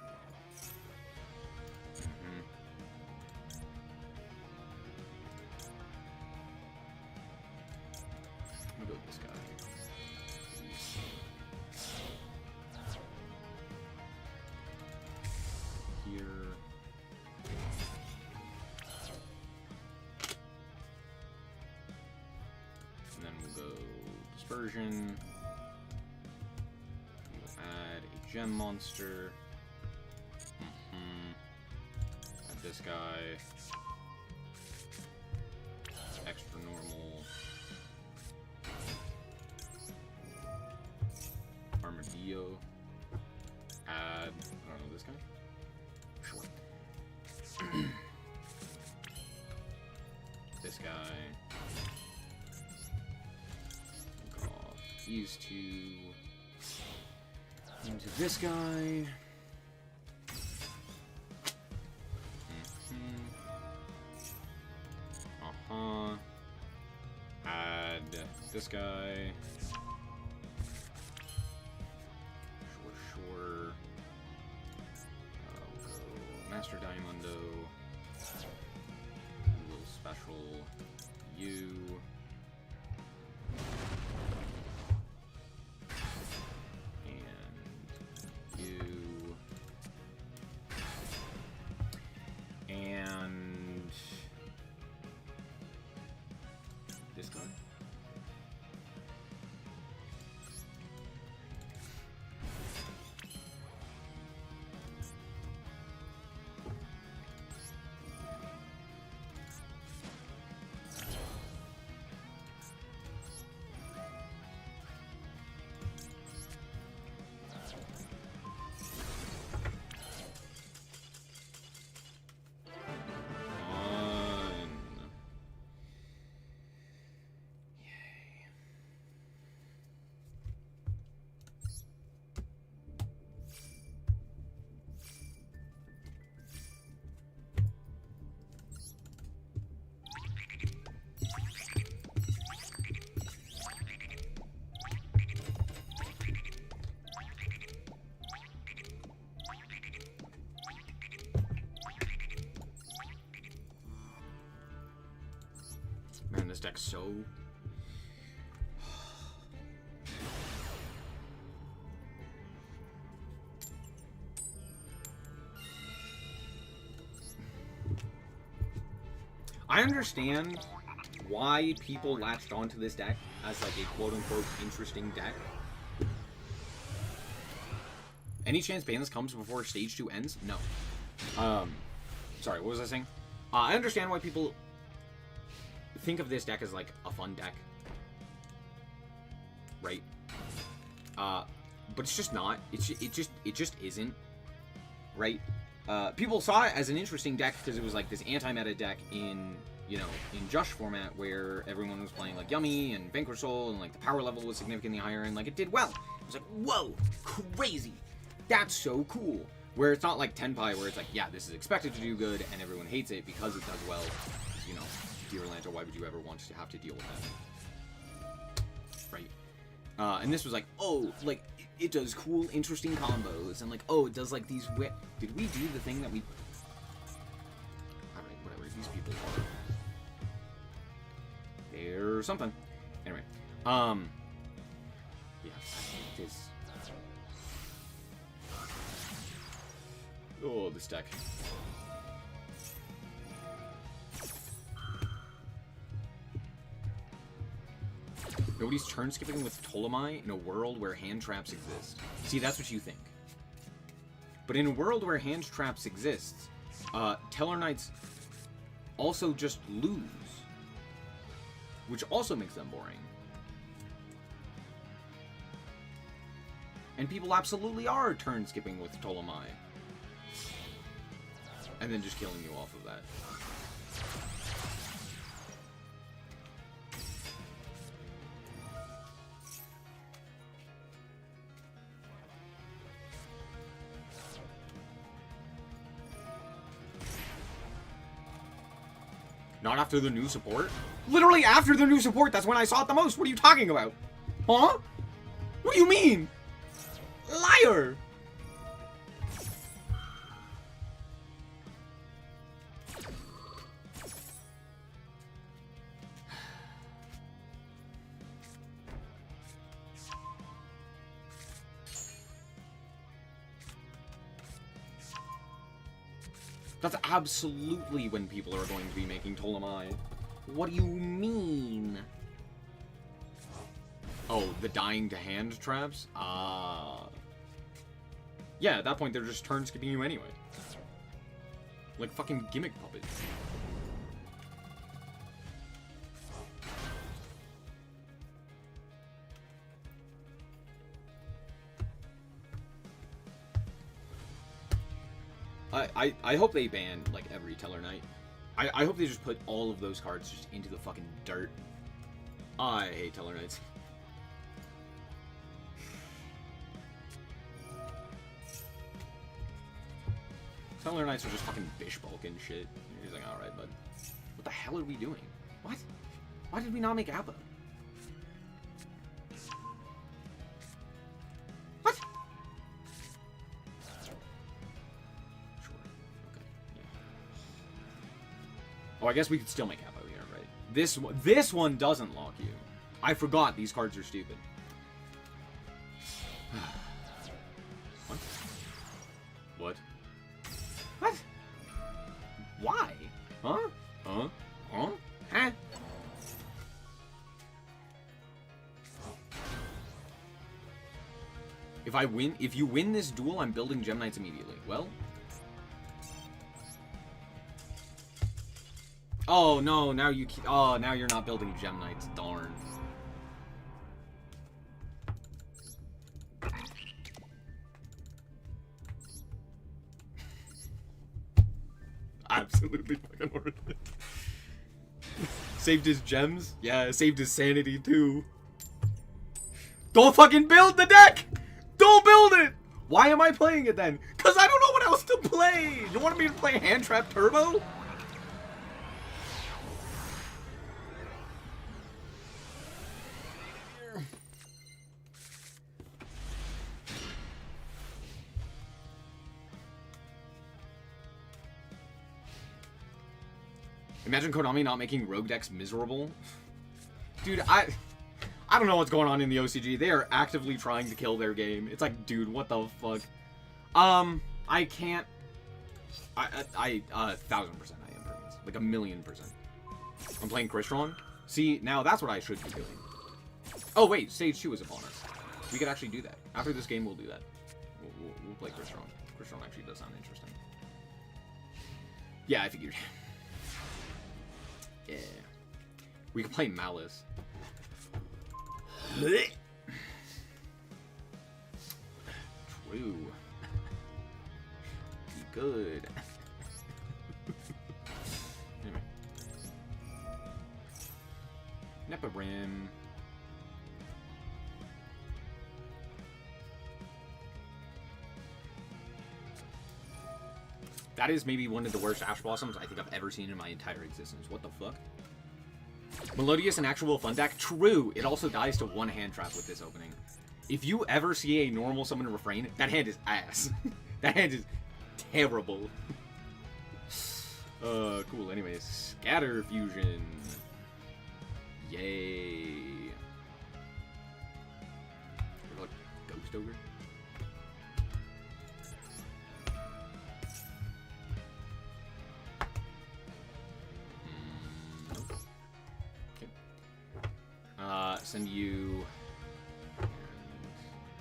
I'm gonna go with this guy. Here. And then we'll go Dispersion. We'll add a Gem Monster. Add this guy. Extra normal. Armadillo. Add, I don't know, this guy? Sure. This guy. Go off these two. Into this guy. Add this guy. Sure. We'll go Master Diamondo. A little special. You. Man, this deck's so... I understand why people latched onto this deck as like a quote-unquote interesting deck. Any chance Banus comes before Stage 2 ends? No. Sorry, what was I saying? I understand why people think of this deck as like a fun deck. Right? But it's just not. It just isn't. Right? People saw it as an interesting deck because it was like this anti-meta deck in, you know, in Jush format where everyone was playing like Yummy and Vanquish Soul and like the power level was significantly higher and like it did well. It was like, whoa, crazy. That's so cool. Where it's not like Tenpai where it's like, yeah, this is expected to do good and everyone hates it because it does well. You know, Dear Atlanta, why would you ever want to have to deal with that? Right? And this was like, oh, like, it does cool, interesting combos, and like, oh, it does like these did we do the thing that we... Alright, whatever, these people are... They're something. Anyway, yeah, it is... Oh, this deck. Nobody's turn skipping with Ptolemy in a world where hand traps exist. See, that's what you think. But in a world where hand traps exist, Tellar Knights also just lose. Which also makes them boring. And people absolutely are turn skipping with Ptolemy. And then just killing you off of that. Not after the new support? Literally after the new support, that's when I saw it the most. What are you talking about? Huh? What do you mean? Liar! That's absolutely when people are going to be making Ptolemy. What do you mean? Oh, the dying to hand traps? Yeah, at that point they're just turn skipping you anyway. Like fucking gimmick puppets. I hope they ban, like, every Tellar Knight. I hope they just put all of those cards just into the fucking dirt. I hate Tellar Knights. Tellar Knights are just fucking bish bulk and shit. He's like, alright, bud. What the hell are we doing? What? Why did we not make Appa? What? Sure. Okay. Yeah. Oh, I guess we could still make Appa here, right? This one doesn't lock you. I forgot these cards are stupid. What? What? What? Why? Huh? Huh? Huh? Huh? If you win this duel, I'm building Gem Knights immediately. Well. Oh no, now you're not building Gem Knights, darn. Absolutely fucking worth it. Saved his gems? Yeah, saved his sanity too. Don't fucking build the deck! Don't build it! Why am I playing it then? Cause I don't know what else to play! You want me to play Hand Trap Turbo? Imagine Konami not making rogue decks miserable. Dude, I don't know what's going on in the OCG. They are actively trying to kill their game. It's like, dude, what the fuck? I can't. 1,000% I am convinced. Like 1,000,000%. I'm playing Crystron. See, now that's what I should be doing. Oh wait, stage 2 is upon us. We could actually do that. After this game, we'll do that. We'll play Crystron. Crystron actually does sound interesting. Yeah, I figured. Yeah. We could play Malice. True. Be good. Anyway. Neparim. That is maybe one of the worst Ash Blossoms I think I've ever seen in my entire existence. What the fuck? Melodious and actual fun deck? True! It also dies to one hand trap with this opening. If you ever see a normal summon refrain, that hand is ass. That hand is terrible. Cool. Anyways, Scatter Fusion. Yay. Like Ghost Ogre? Send you...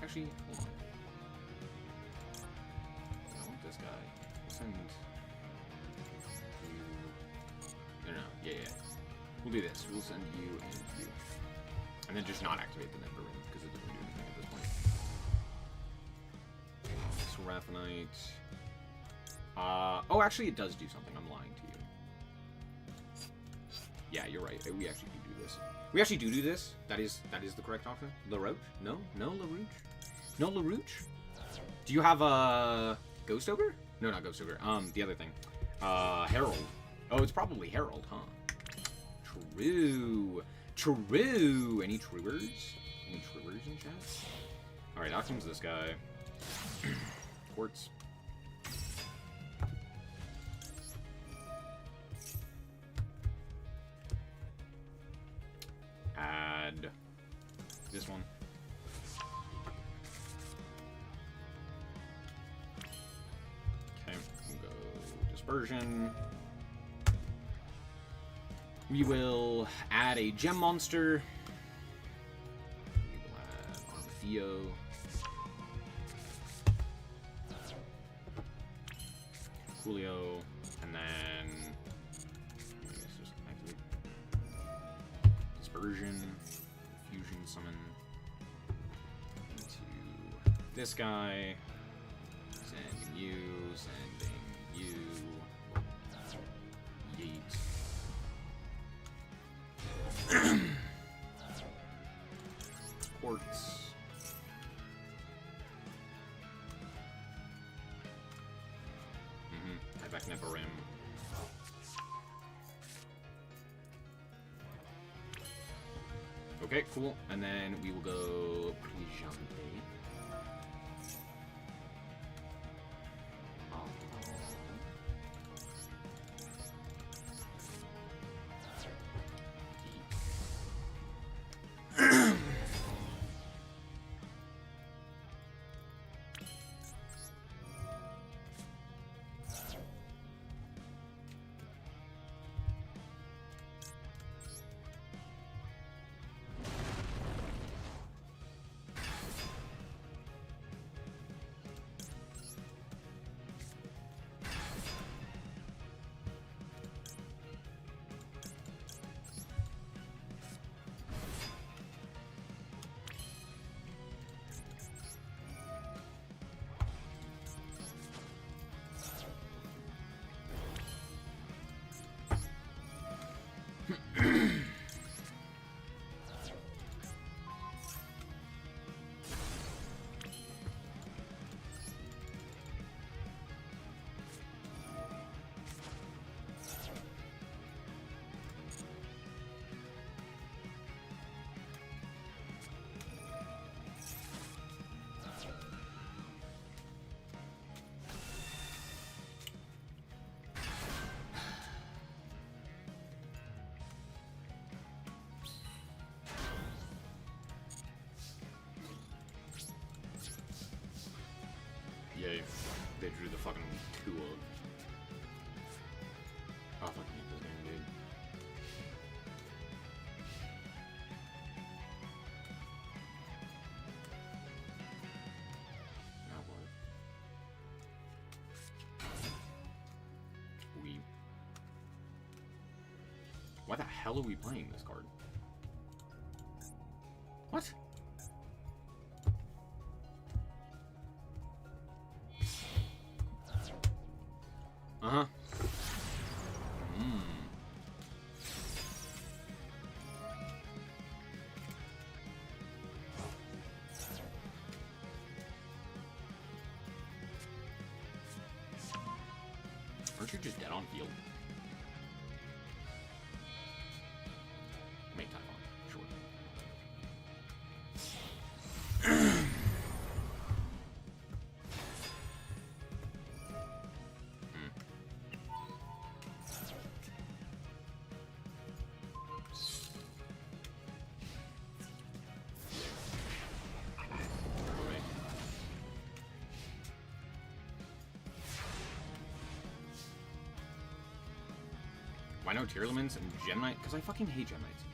Actually, hold on. I want this guy. Send you... No. Yeah. We'll do this. We'll send you and you. And then just not activate the Neparim, because it doesn't do anything at this point. Seraphinite. Oh, actually it does do something. I'm lying to you. Yeah, you're right. We actually do this. We actually do this. That is the correct option. LaRoche? No? No LaRoche? No LaRoche? Do you have a Ghost Ogre? No, not Ghost Ogre. The other thing. Herald. Oh, it's probably Herald, huh? True. True. Any truers? Any truers in chat? Alright, out comes this guy. Quartz. Add this one. Okay, we'll go Dispersion. We will add a Gem Monster. We will add Armadillo. Coolio. And then let's just activate Dispersion, Fusion Summon into this guy, sending you, yeet. Quartz. Back Neparim. Okay, cool. And then we will go Prejante. they drew the fucking 2 of. Oh, I fucking hate this game, dude. Now what? Why the hell are we playing this card? What? Uh-huh. Aren't you just dead on field? Make time on, sure. Why no Tearlaments and Gem Knight? Because I fucking hate Gem Knights.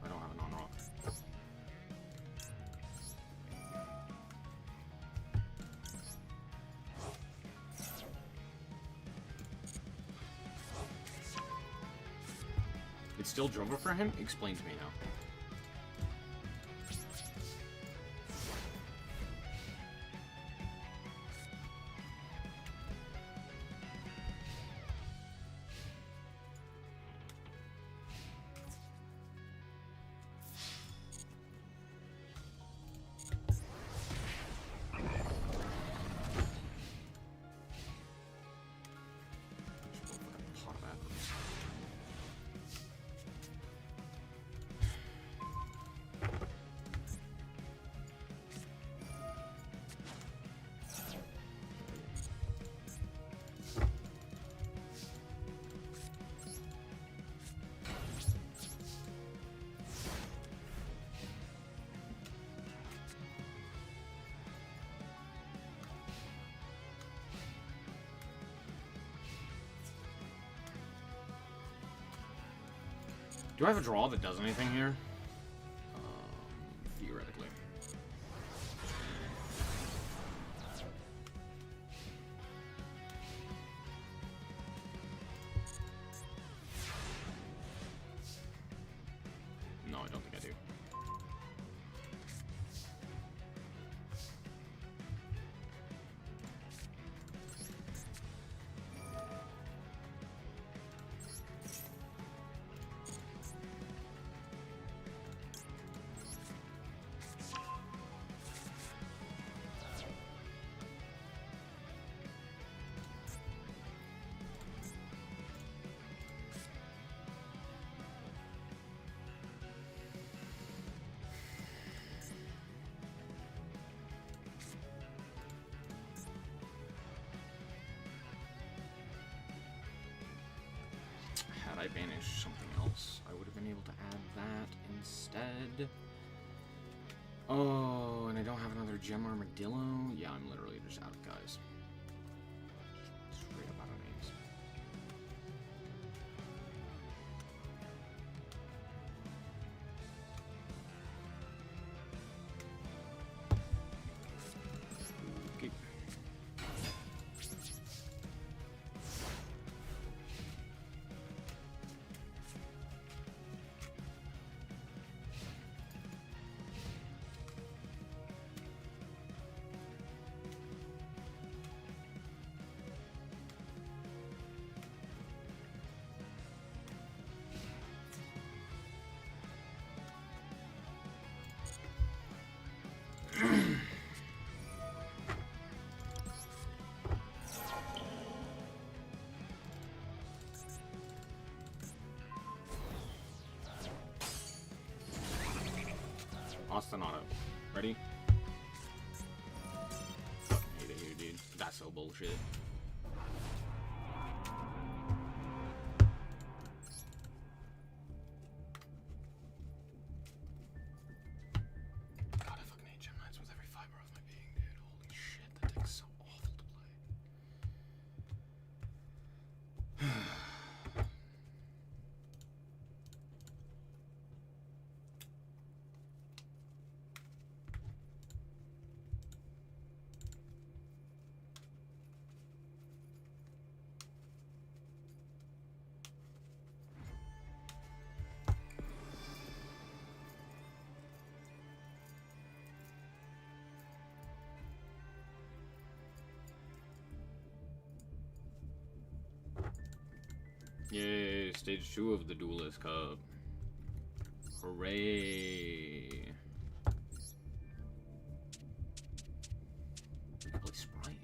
I don't have a non-rock. It's still Drover for him? Explain to me now. Do I have a draw that does anything here? Theoretically. No, I don't think I do. Had I banished something else, I would have been able to add that instead. Oh, and I don't have another Gem Armadillo? Yeah, I'm literally just out of guys. Straight up out of names. Okay. Ostinato. Ready? Fucking hate it here, dude. That's so bullshit. God, I fucking hate Gem Knights with every fiber of my being, dude. Holy shit, that deck's so awful to play. Yay, stage 2 of the Duelist Cup. Hooray. I can play Sprite.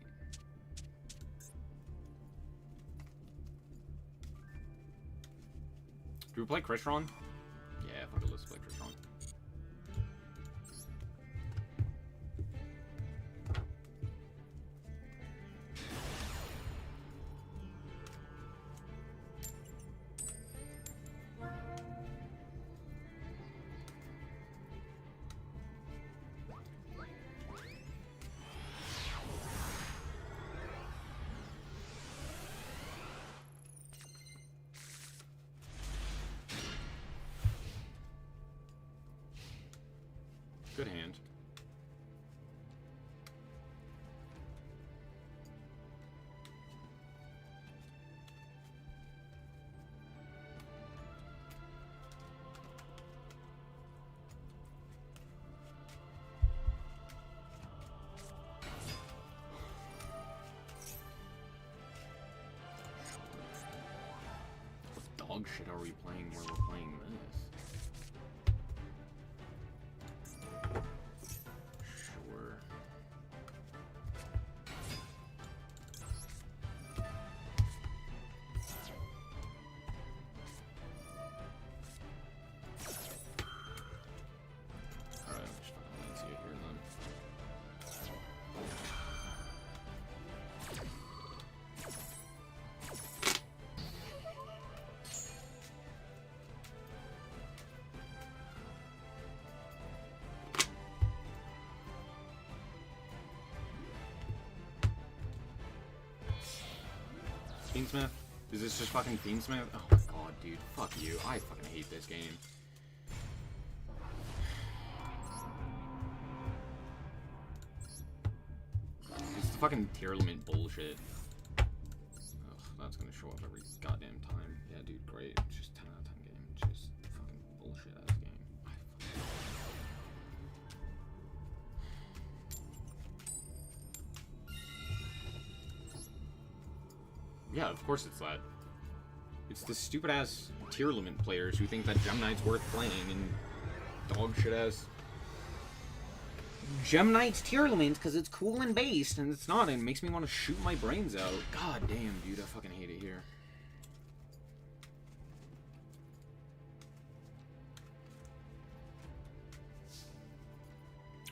Do we play Crystron? Yeah, fuck it, let's play Crystron. Good hand. What dog shit are we playing where we're playing this? Sure. Alright, let's fucking see it here then. Fiendsmith? Is this just fucking Fiendsmith? Oh my god, dude. Fuck you. I fucking hate this game. It's the fucking tier limit bullshit. Ugh, that's gonna show up every goddamn time. Yeah, dude, great. It's just 10 out of 10 game. It's just fucking bullshit ass game. Yeah, of course it's that. It's the stupid ass tier limit players who think that Gem Knight's worth playing and dog shit ass Gem Knight's tier limit because it's cool and based, and it's not, and it makes me want to shoot my brains out. God damn, dude, I fucking hate it here.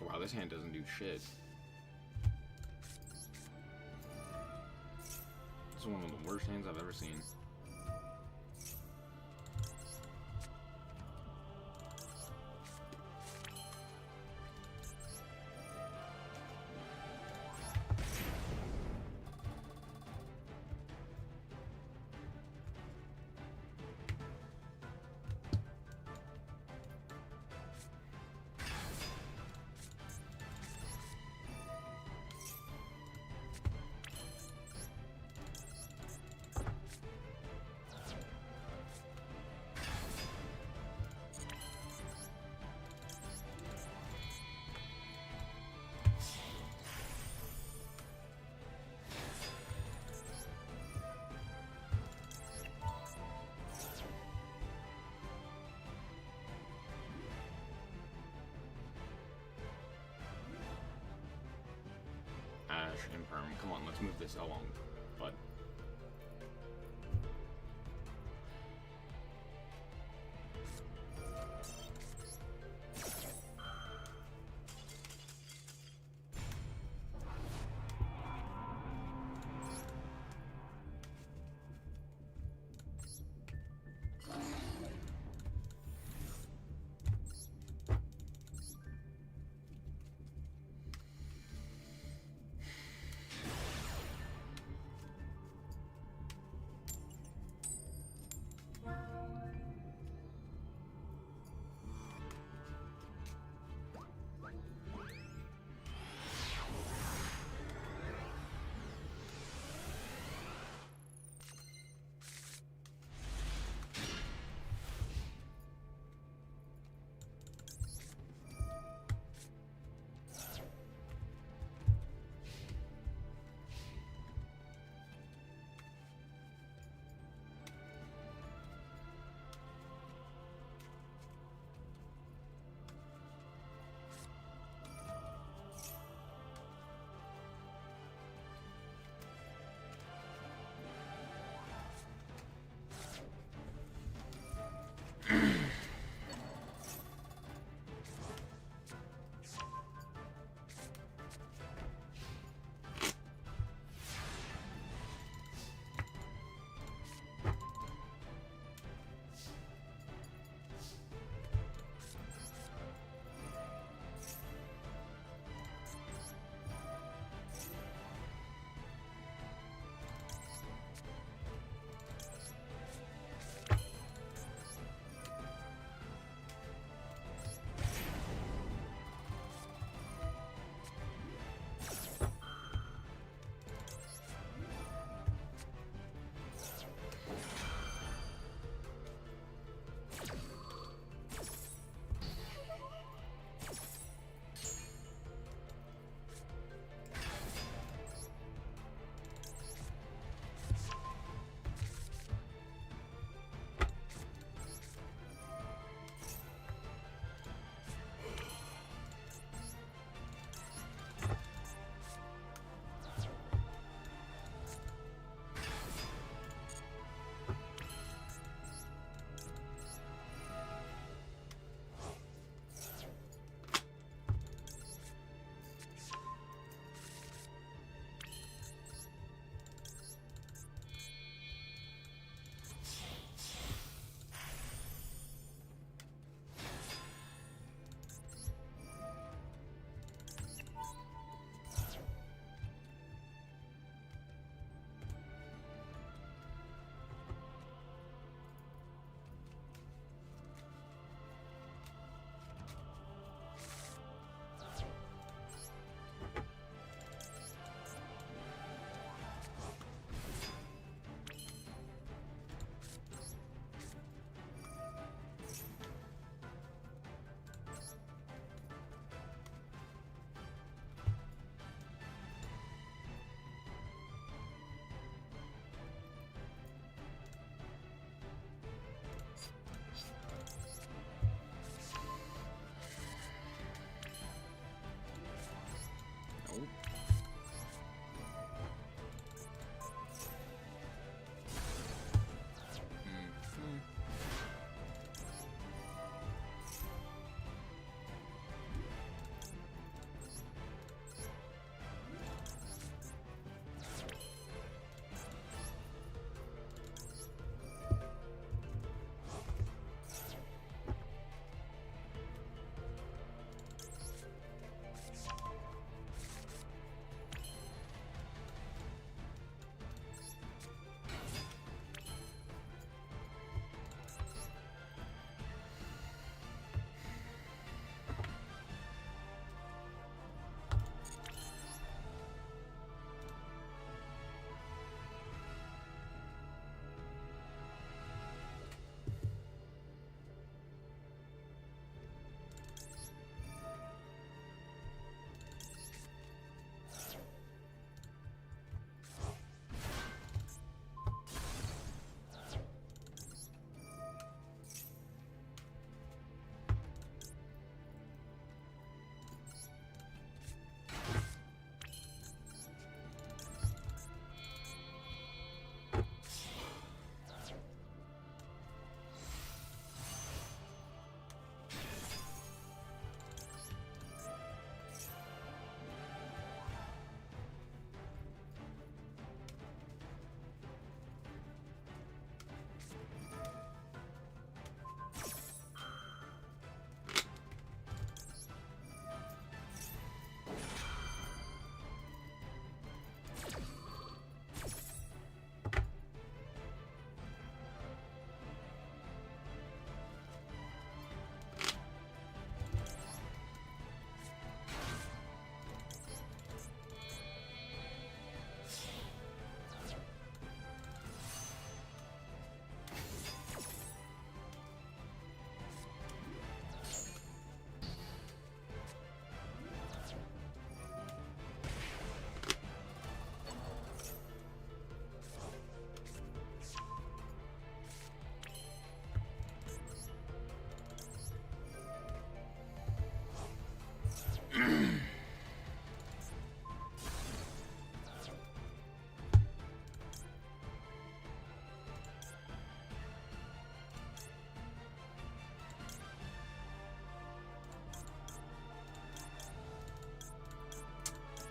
Wow, this hand doesn't do shit. This is one of the worst hands I've ever seen. Imperm. Come on, let's move this along, bud.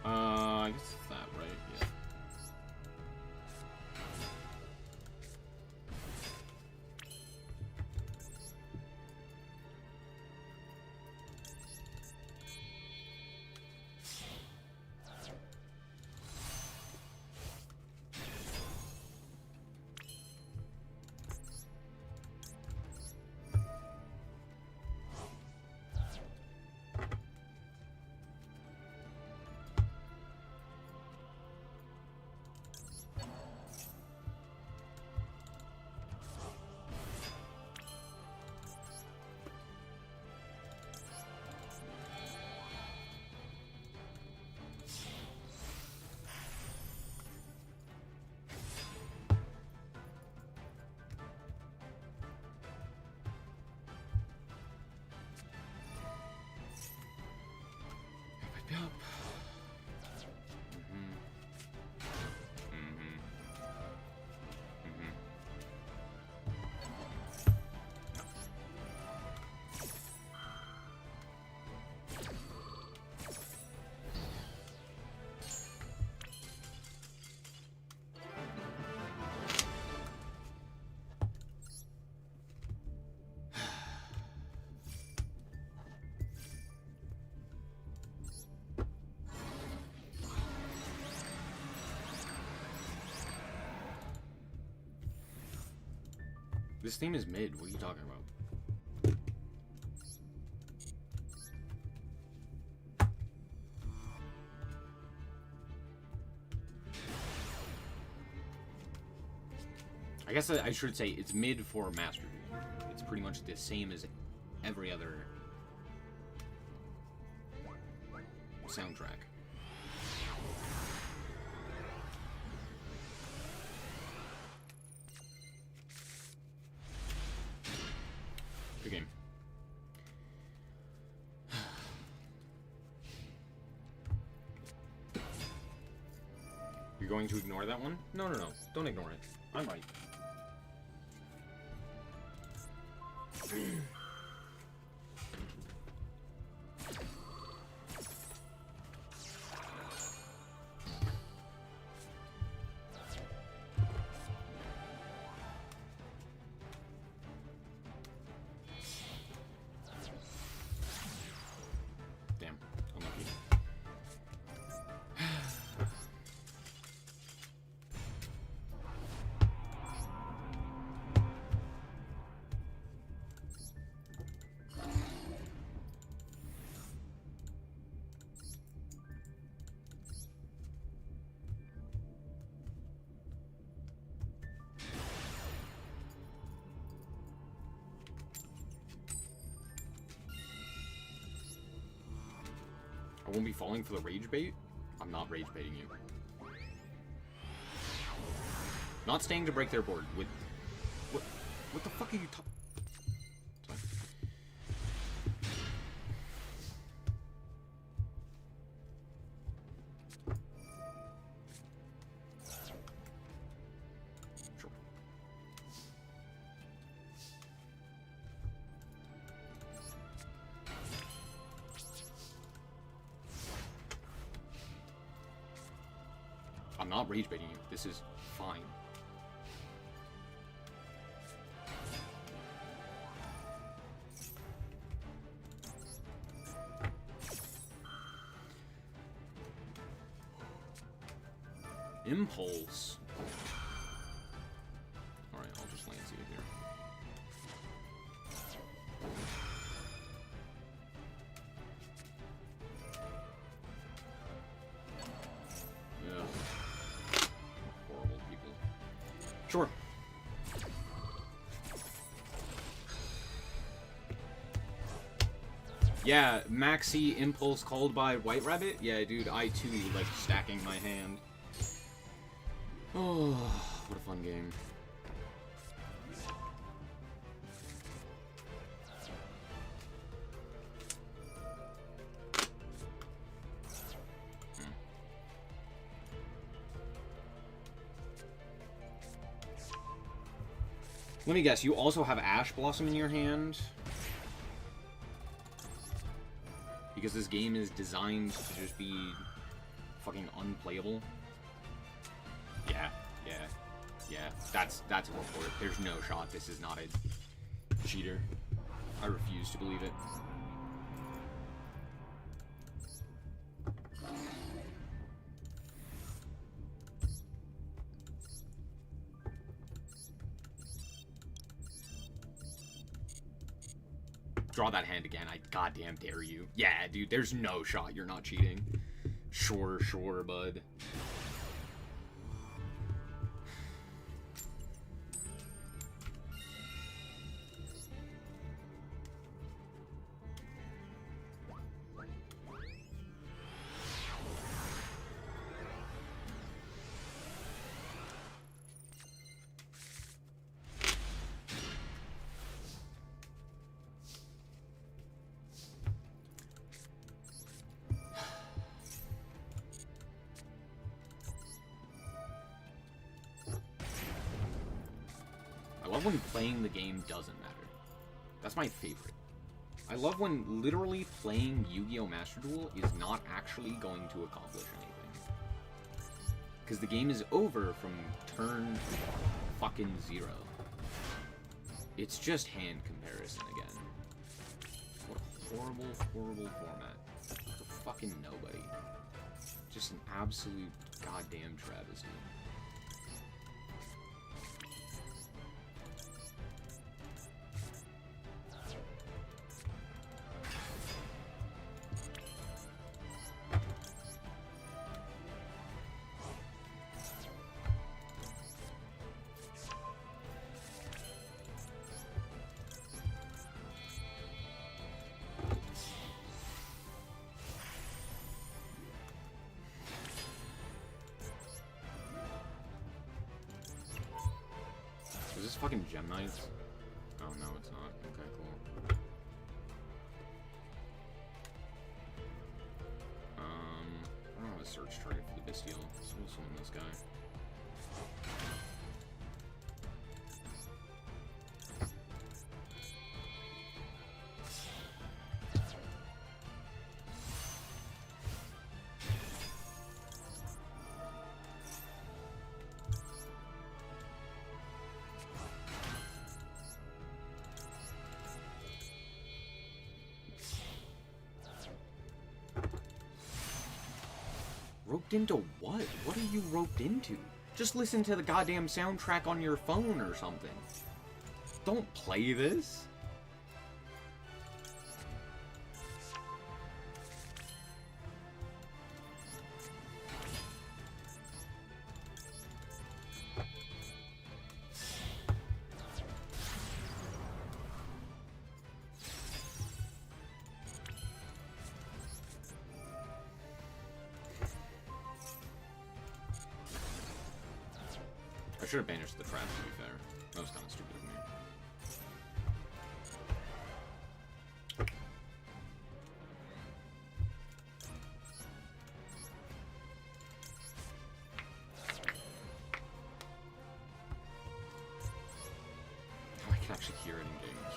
I guess it's that, right? Yeah. Yep. This theme is mid. What are you talking about? I guess I should say it's mid for Master Duel. It's pretty much the same as every other soundtrack. Good game. You're going to ignore that one? No, no, no. Don't ignore it. I'm right. Damn, unlucky. I won't be falling for the rage bait? I'm not rage baiting you. Not staying to break their board with... What the fuck are you talking... Sure. I'm not rage baiting you. This is fine. Impulse. Alright, I'll just Lance you here. Yeah. Horrible people. Sure. Yeah, Maxi Impulse called by White Rabbit? Yeah, dude, I too like stacking my hand. Oh, what a fun game. Let me guess, you also have Ash Blossom in your hand? Because this game is designed to just be fucking unplayable? Yeah, yeah, yeah. That's a report. There's no shot this is not a cheater. I refuse to believe it. Draw that hand again. I goddamn dare you. Yeah, dude, there's no shot you're not cheating. Sure, bud. I love when playing the game doesn't matter. That's my favorite. I love when literally playing Yu-Gi-Oh! Master Duel is not actually going to accomplish anything. Because the game is over from turn fucking 0. It's just hand comparison again. What a horrible, horrible format. For fucking nobody. Just an absolute goddamn travesty. Is this fucking Gem Knights? Oh, no, it's not. Okay, cool. I don't have a search target for the Bestial, so we'll summon this guy. Roped into what? What are you roped into? Just listen to the goddamn soundtrack on your phone or something. Don't play this. I should have banished the trap, to be fair. That was kind of stupid of me. I can actually hear it in games.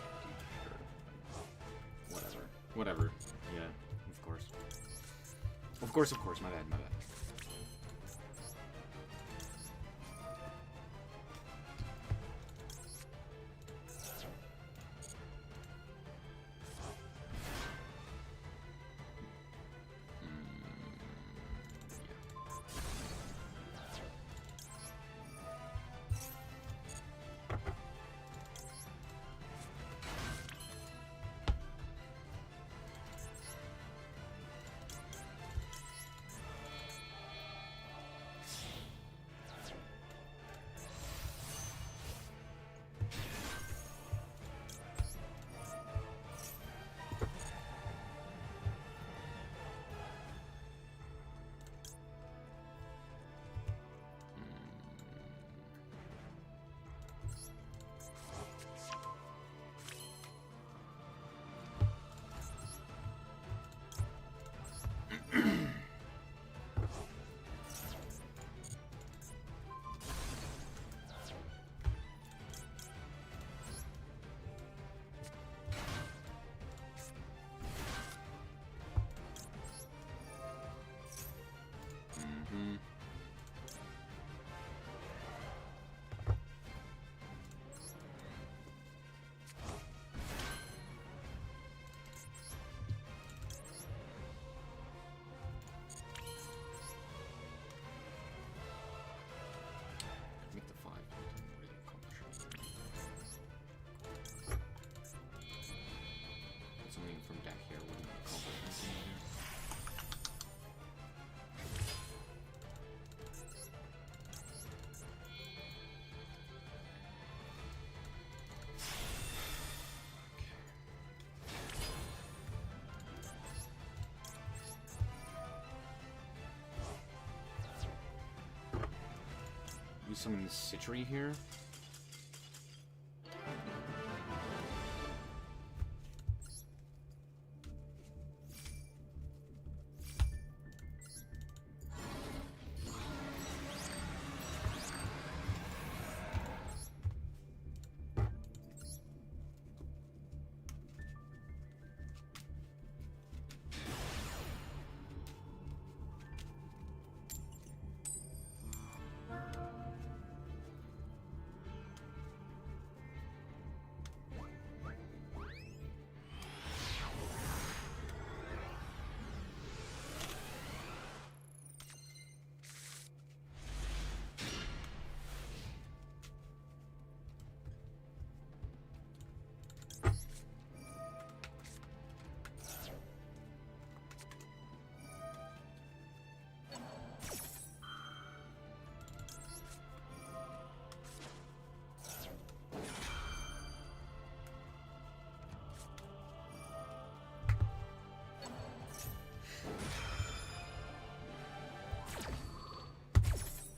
Whatever. Whatever. Yeah, of course. Of course. My bad. summon the Citri here.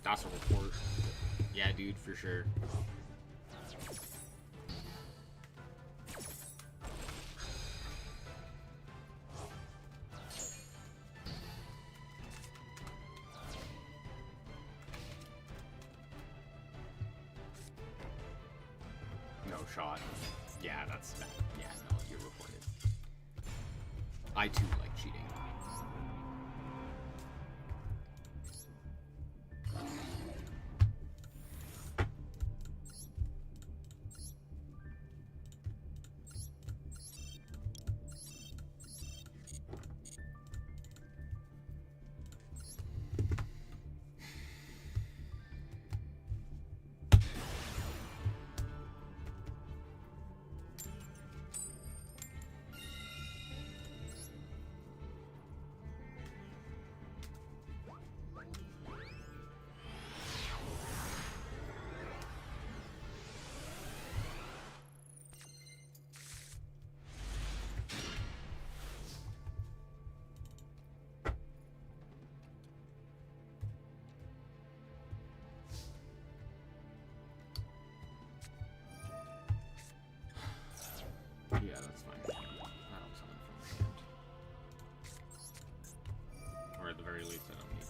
Docile report. Yeah, dude, for sure. No shot. Yeah, that's bad. Yeah, no, you're reported. I too like cheating. Yeah, that's fine. I don't summon from my hand. Or at the very least, I don't need to.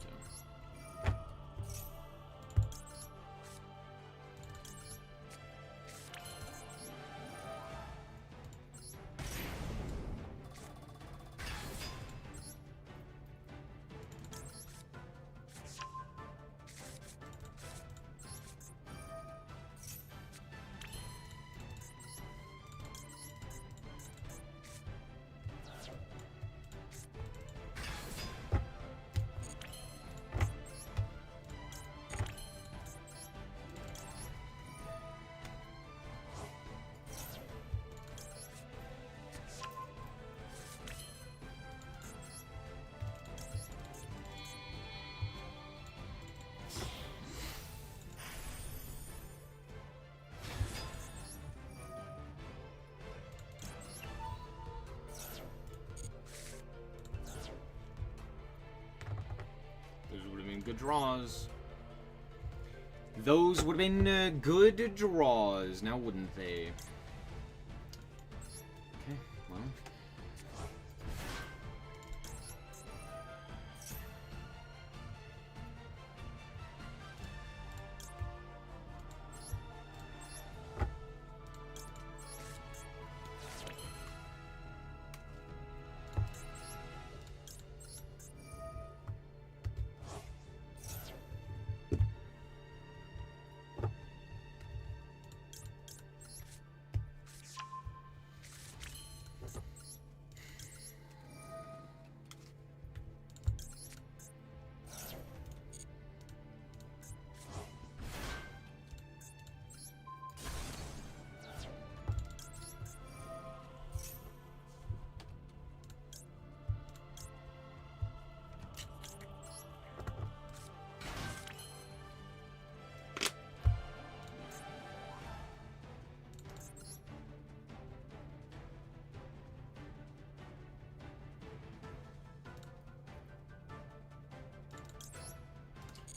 Those would have been good draws. Those would have been good draws, now wouldn't they? Okay, well.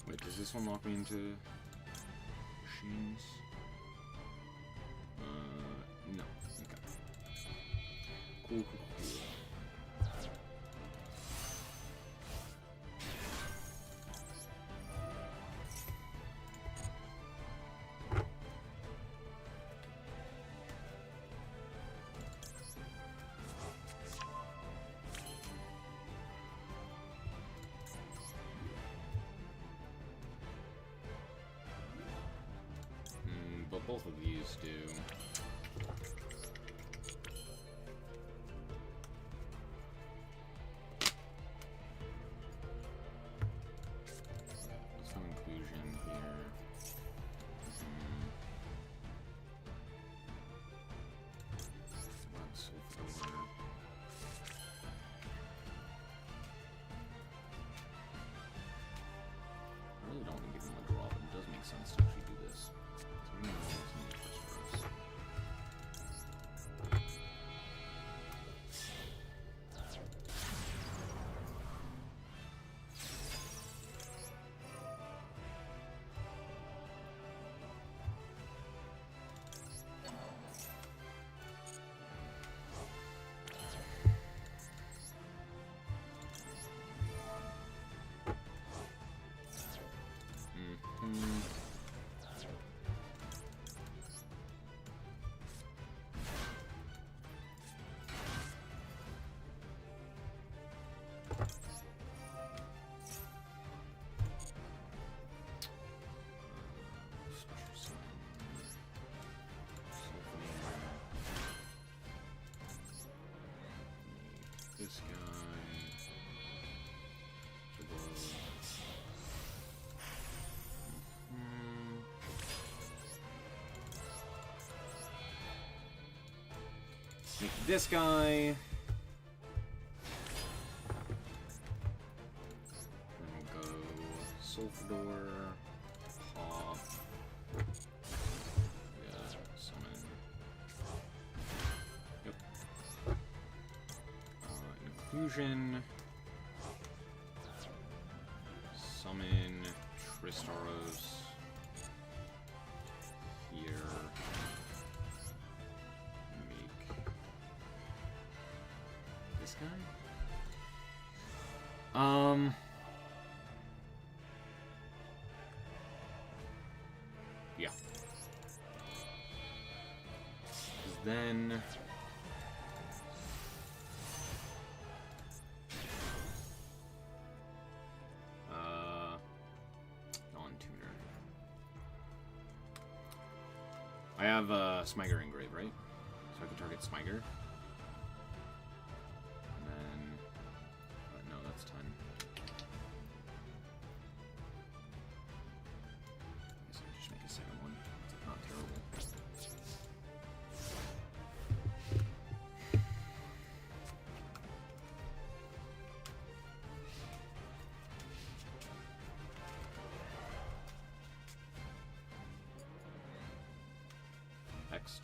Wait, does this one lock me into... machines? No. Okay. Cool, cool, cool. But both of these do. Some inclusion here. Let's see if it I really don't want to give him a draw, but it does make sense to actually do this. So we're gonna roll some interest for us. This guy. Make this guy. Then we'll go Sulfador, Pop. Yeah, summon. Yep. Inclusion. Summon Tristaros. Here. This guy? Yeah. Then non-tuner. I have Smiger Engrave, right? So I can target Smiger. That's 10. I guess I'll just make a second one. It's not terrible. Next.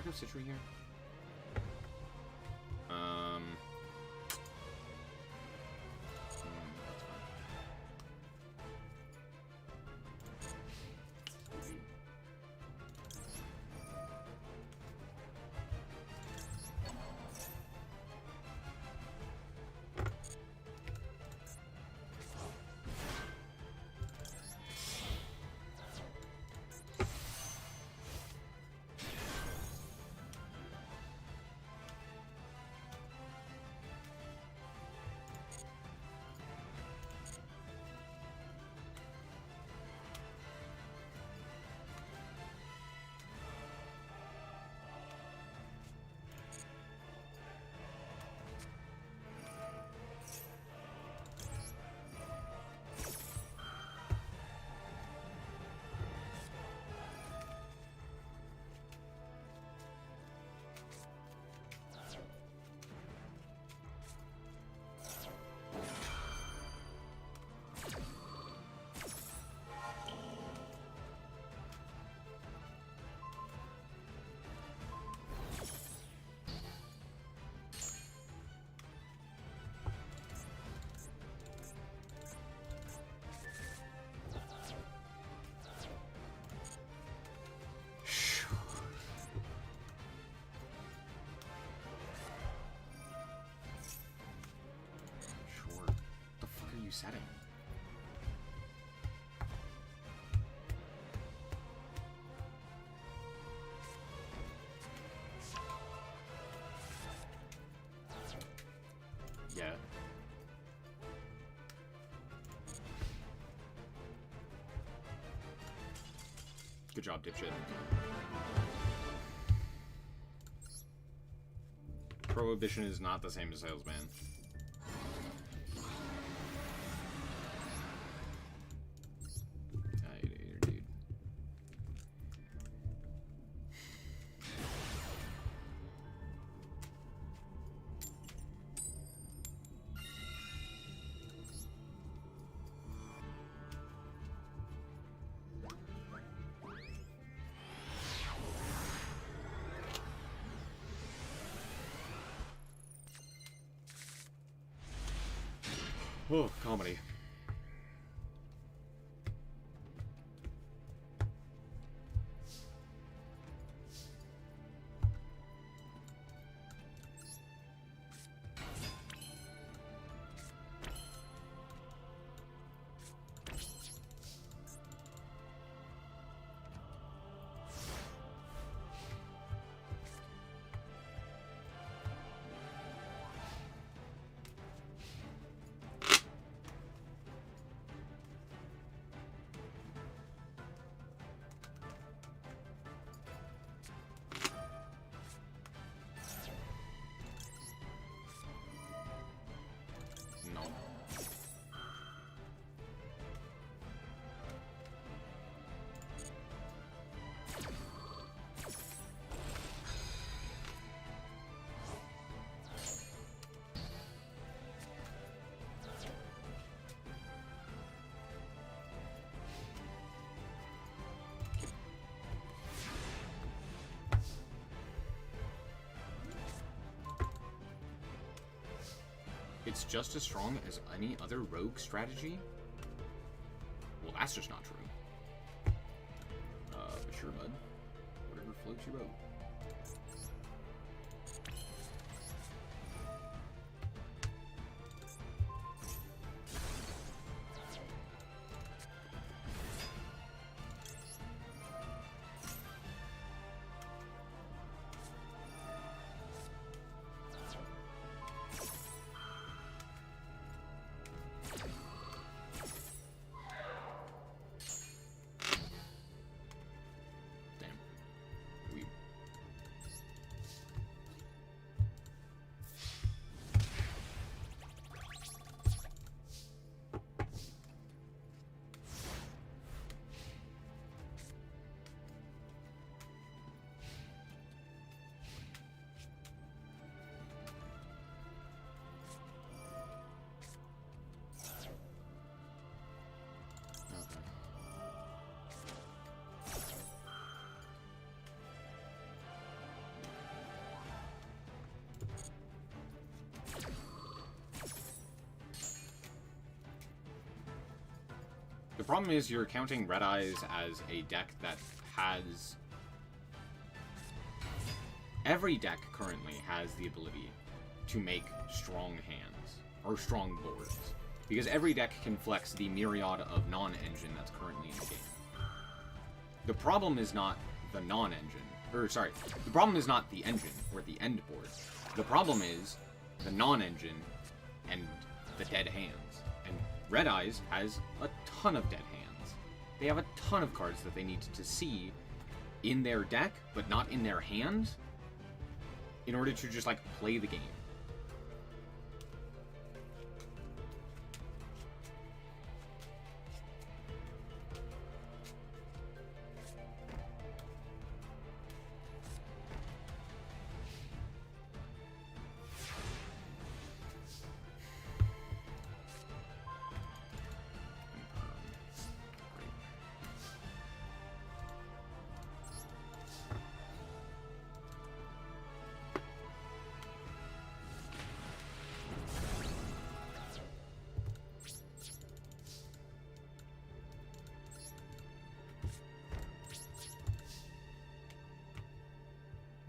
go Citry here? That's fine. Setting. Yeah. Good job, dipshit. Prohibition is not the same as salesman. Oh, comedy. It's just as strong as any other rogue strategy? Well, that's just not true. But sure, bud. Whatever floats your boat. The problem is you're counting Red Eyes as a deck that has... Every deck currently has the ability to make strong hands, or strong boards. Because every deck can flex the myriad of non-engine that's currently in the game. The problem is not the non-engine, or sorry, the problem is not the engine, or the end board. The problem is the non-engine and the dead hands. And Red Eyes has a ton of dead hands. They have a ton of cards that they need to see in their deck, but not in their hand, in order to just, like, play the game.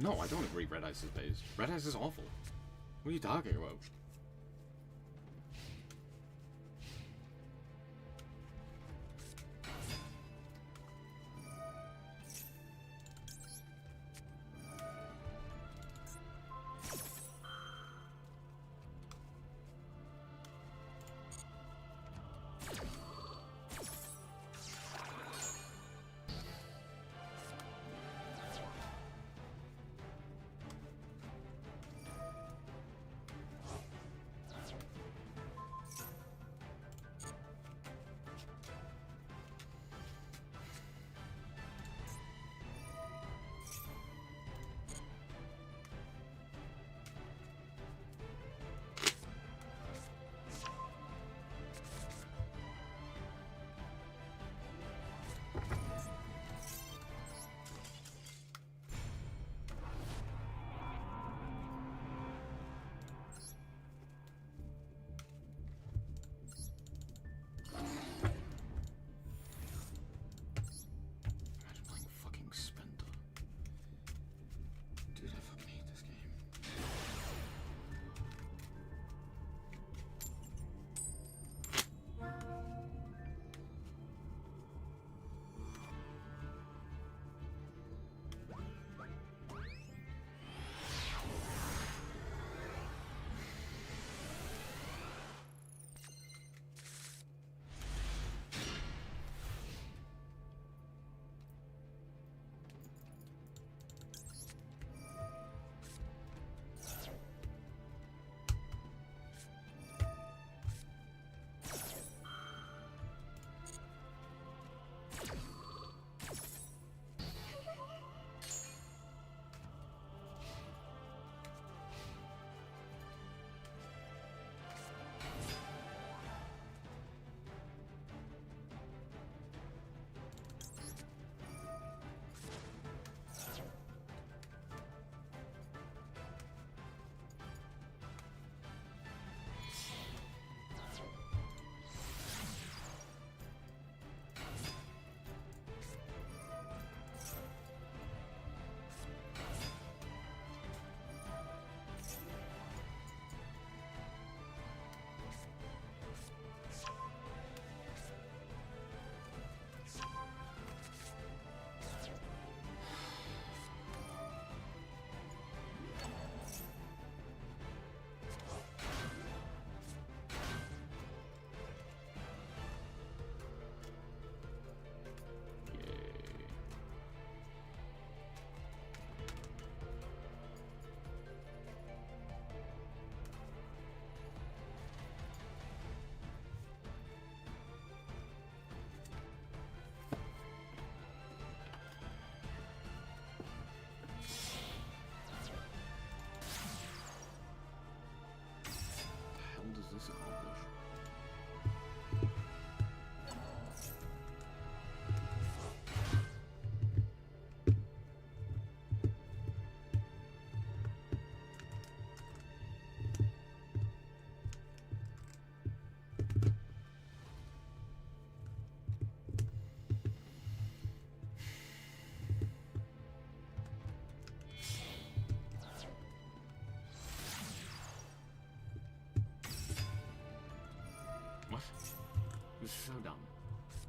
No, I don't agree Red Eyes is based. Red Eyes is awful. What are you talking about?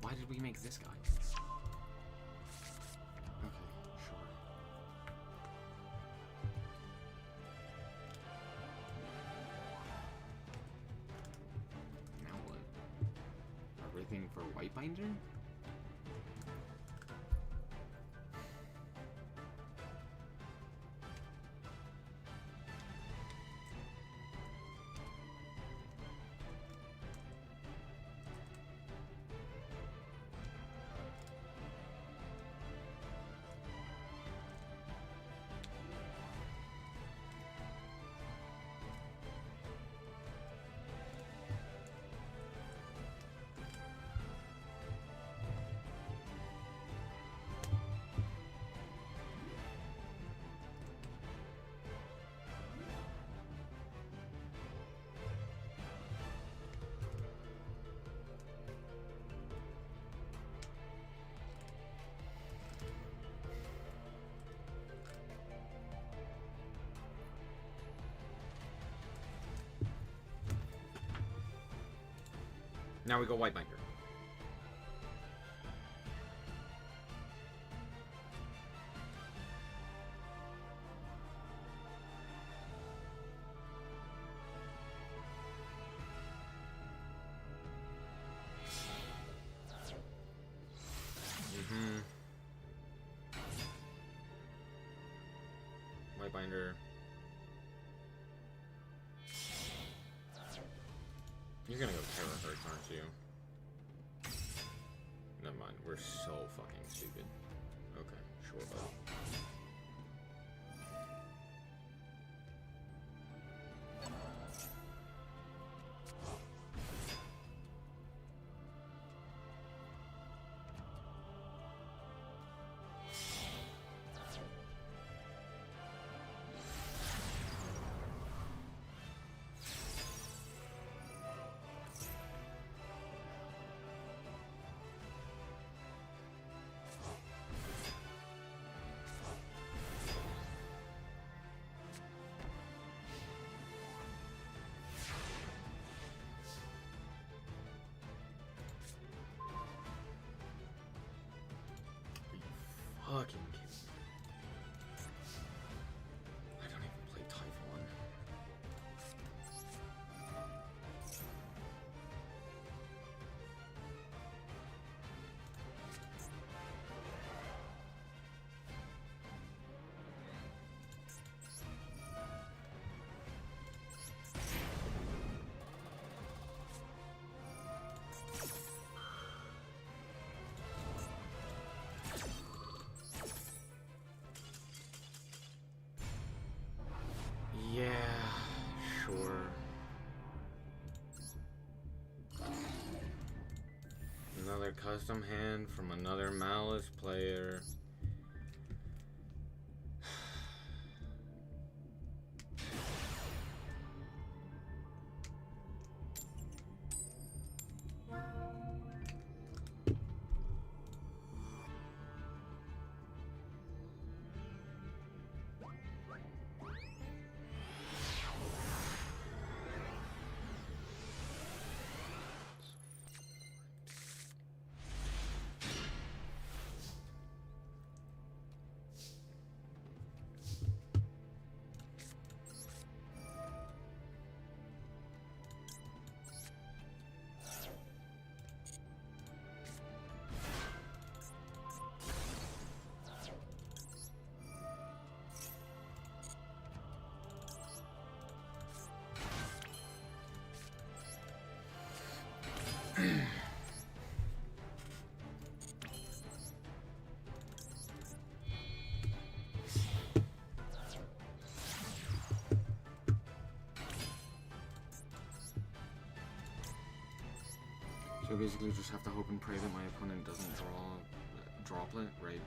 Why did we make this guy? Okay, sure. Now what? Everything for Whitebinder? Now we go Whitebinder. Whitebinder. You're gonna go Terahertz, aren't you? Never mind, we're so fucking stupid. Okay, sure, bud. Fucking kidding me. I don't even play Typhon. Yeah, sure. Another custom hand from another Malice player. So basically just have to hope and pray that my opponent doesn't draw Droplet, right?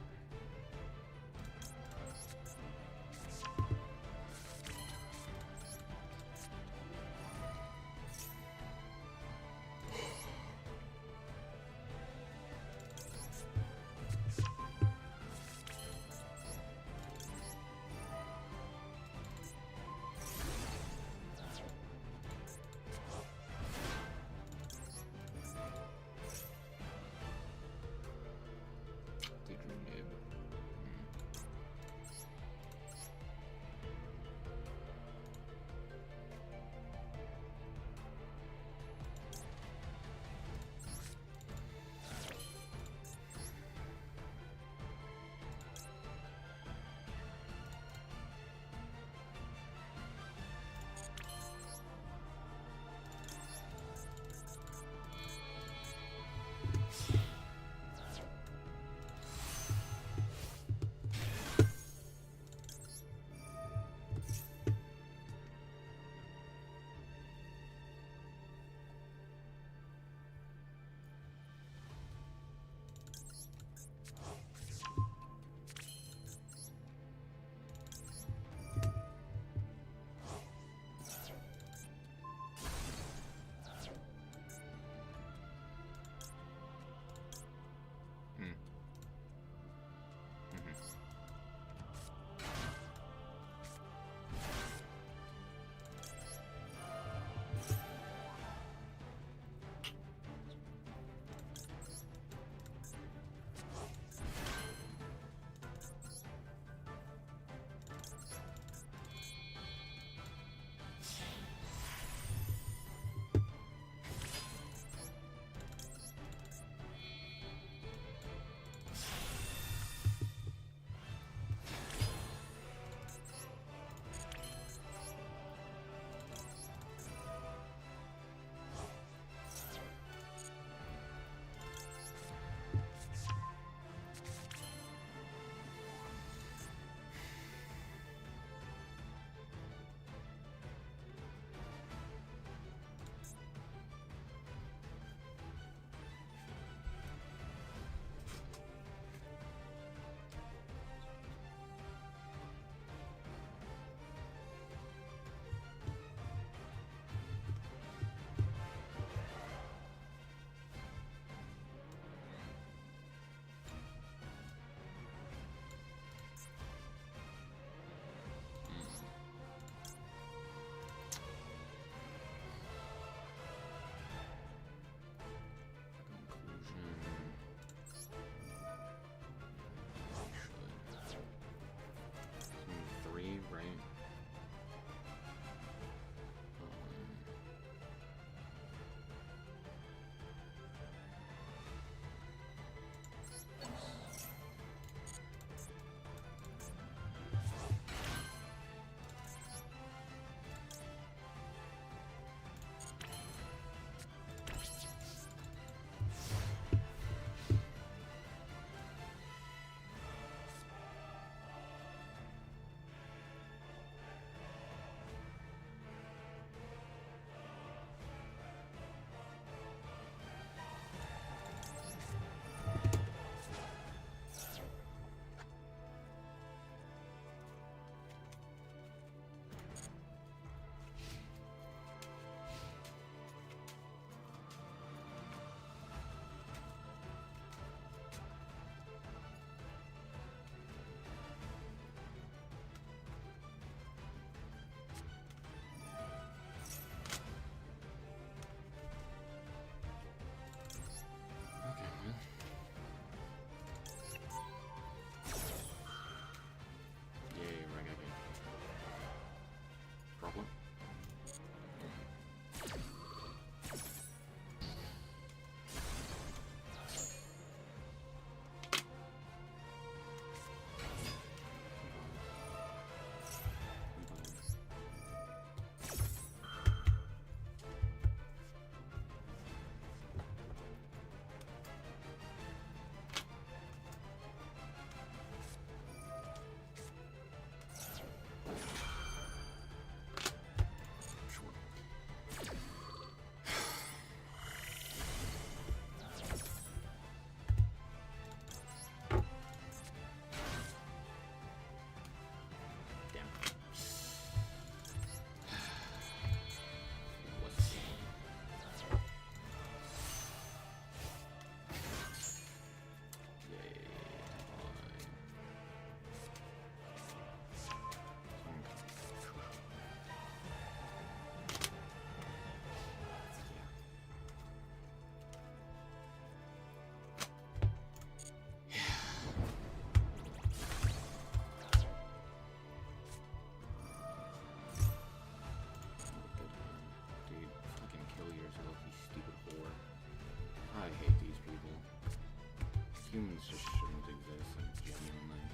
Humans just shouldn't exist, like, genuinely.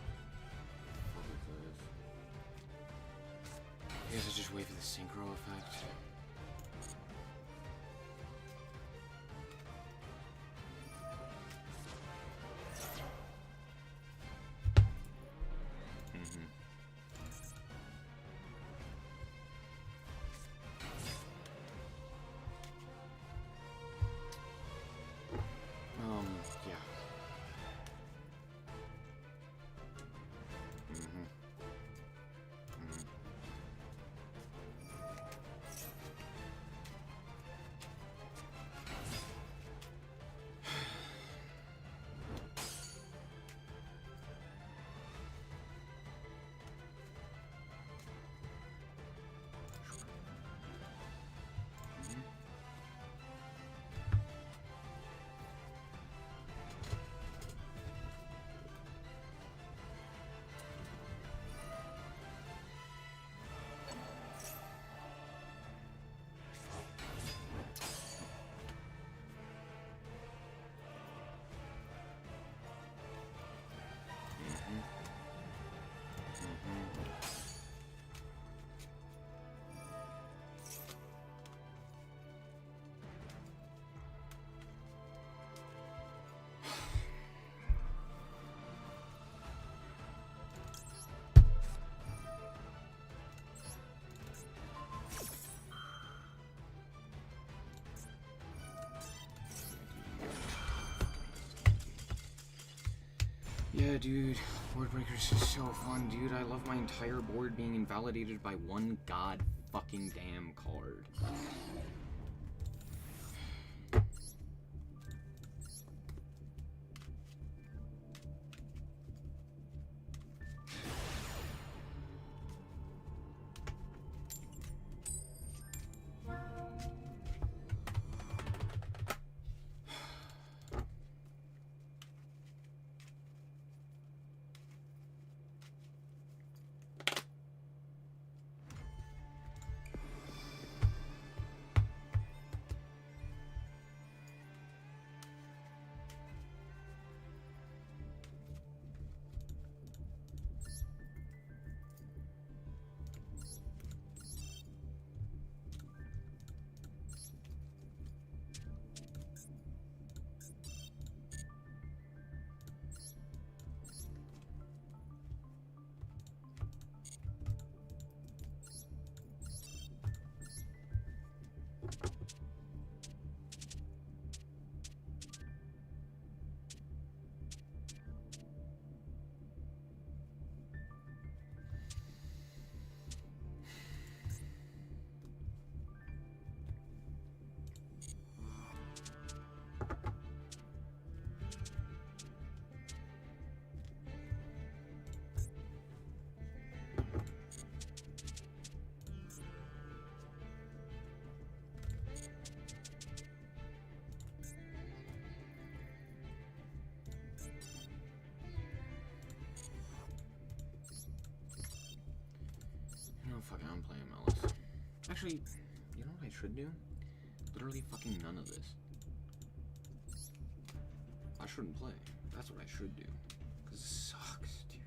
What is this? I guess I just wait for the synchro effect. Yeah. Yeah, dude. Board Breakers is so fun, dude. I love my entire board being invalidated by one god fucking damn card. Fuck, I'm playing Malice. Actually, you know what I should do? Literally fucking none of this. I shouldn't play. That's what I should do. Because it sucks, dude.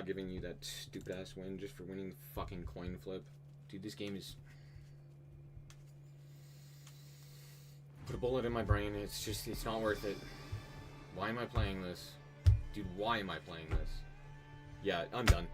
not giving you that stupid ass win just for winning the fucking coin flip. Dude, this game is... Put a bullet in my brain. It's just, it's not worth it. Why am I playing this? Dude, why am I playing this? Yeah, I'm done.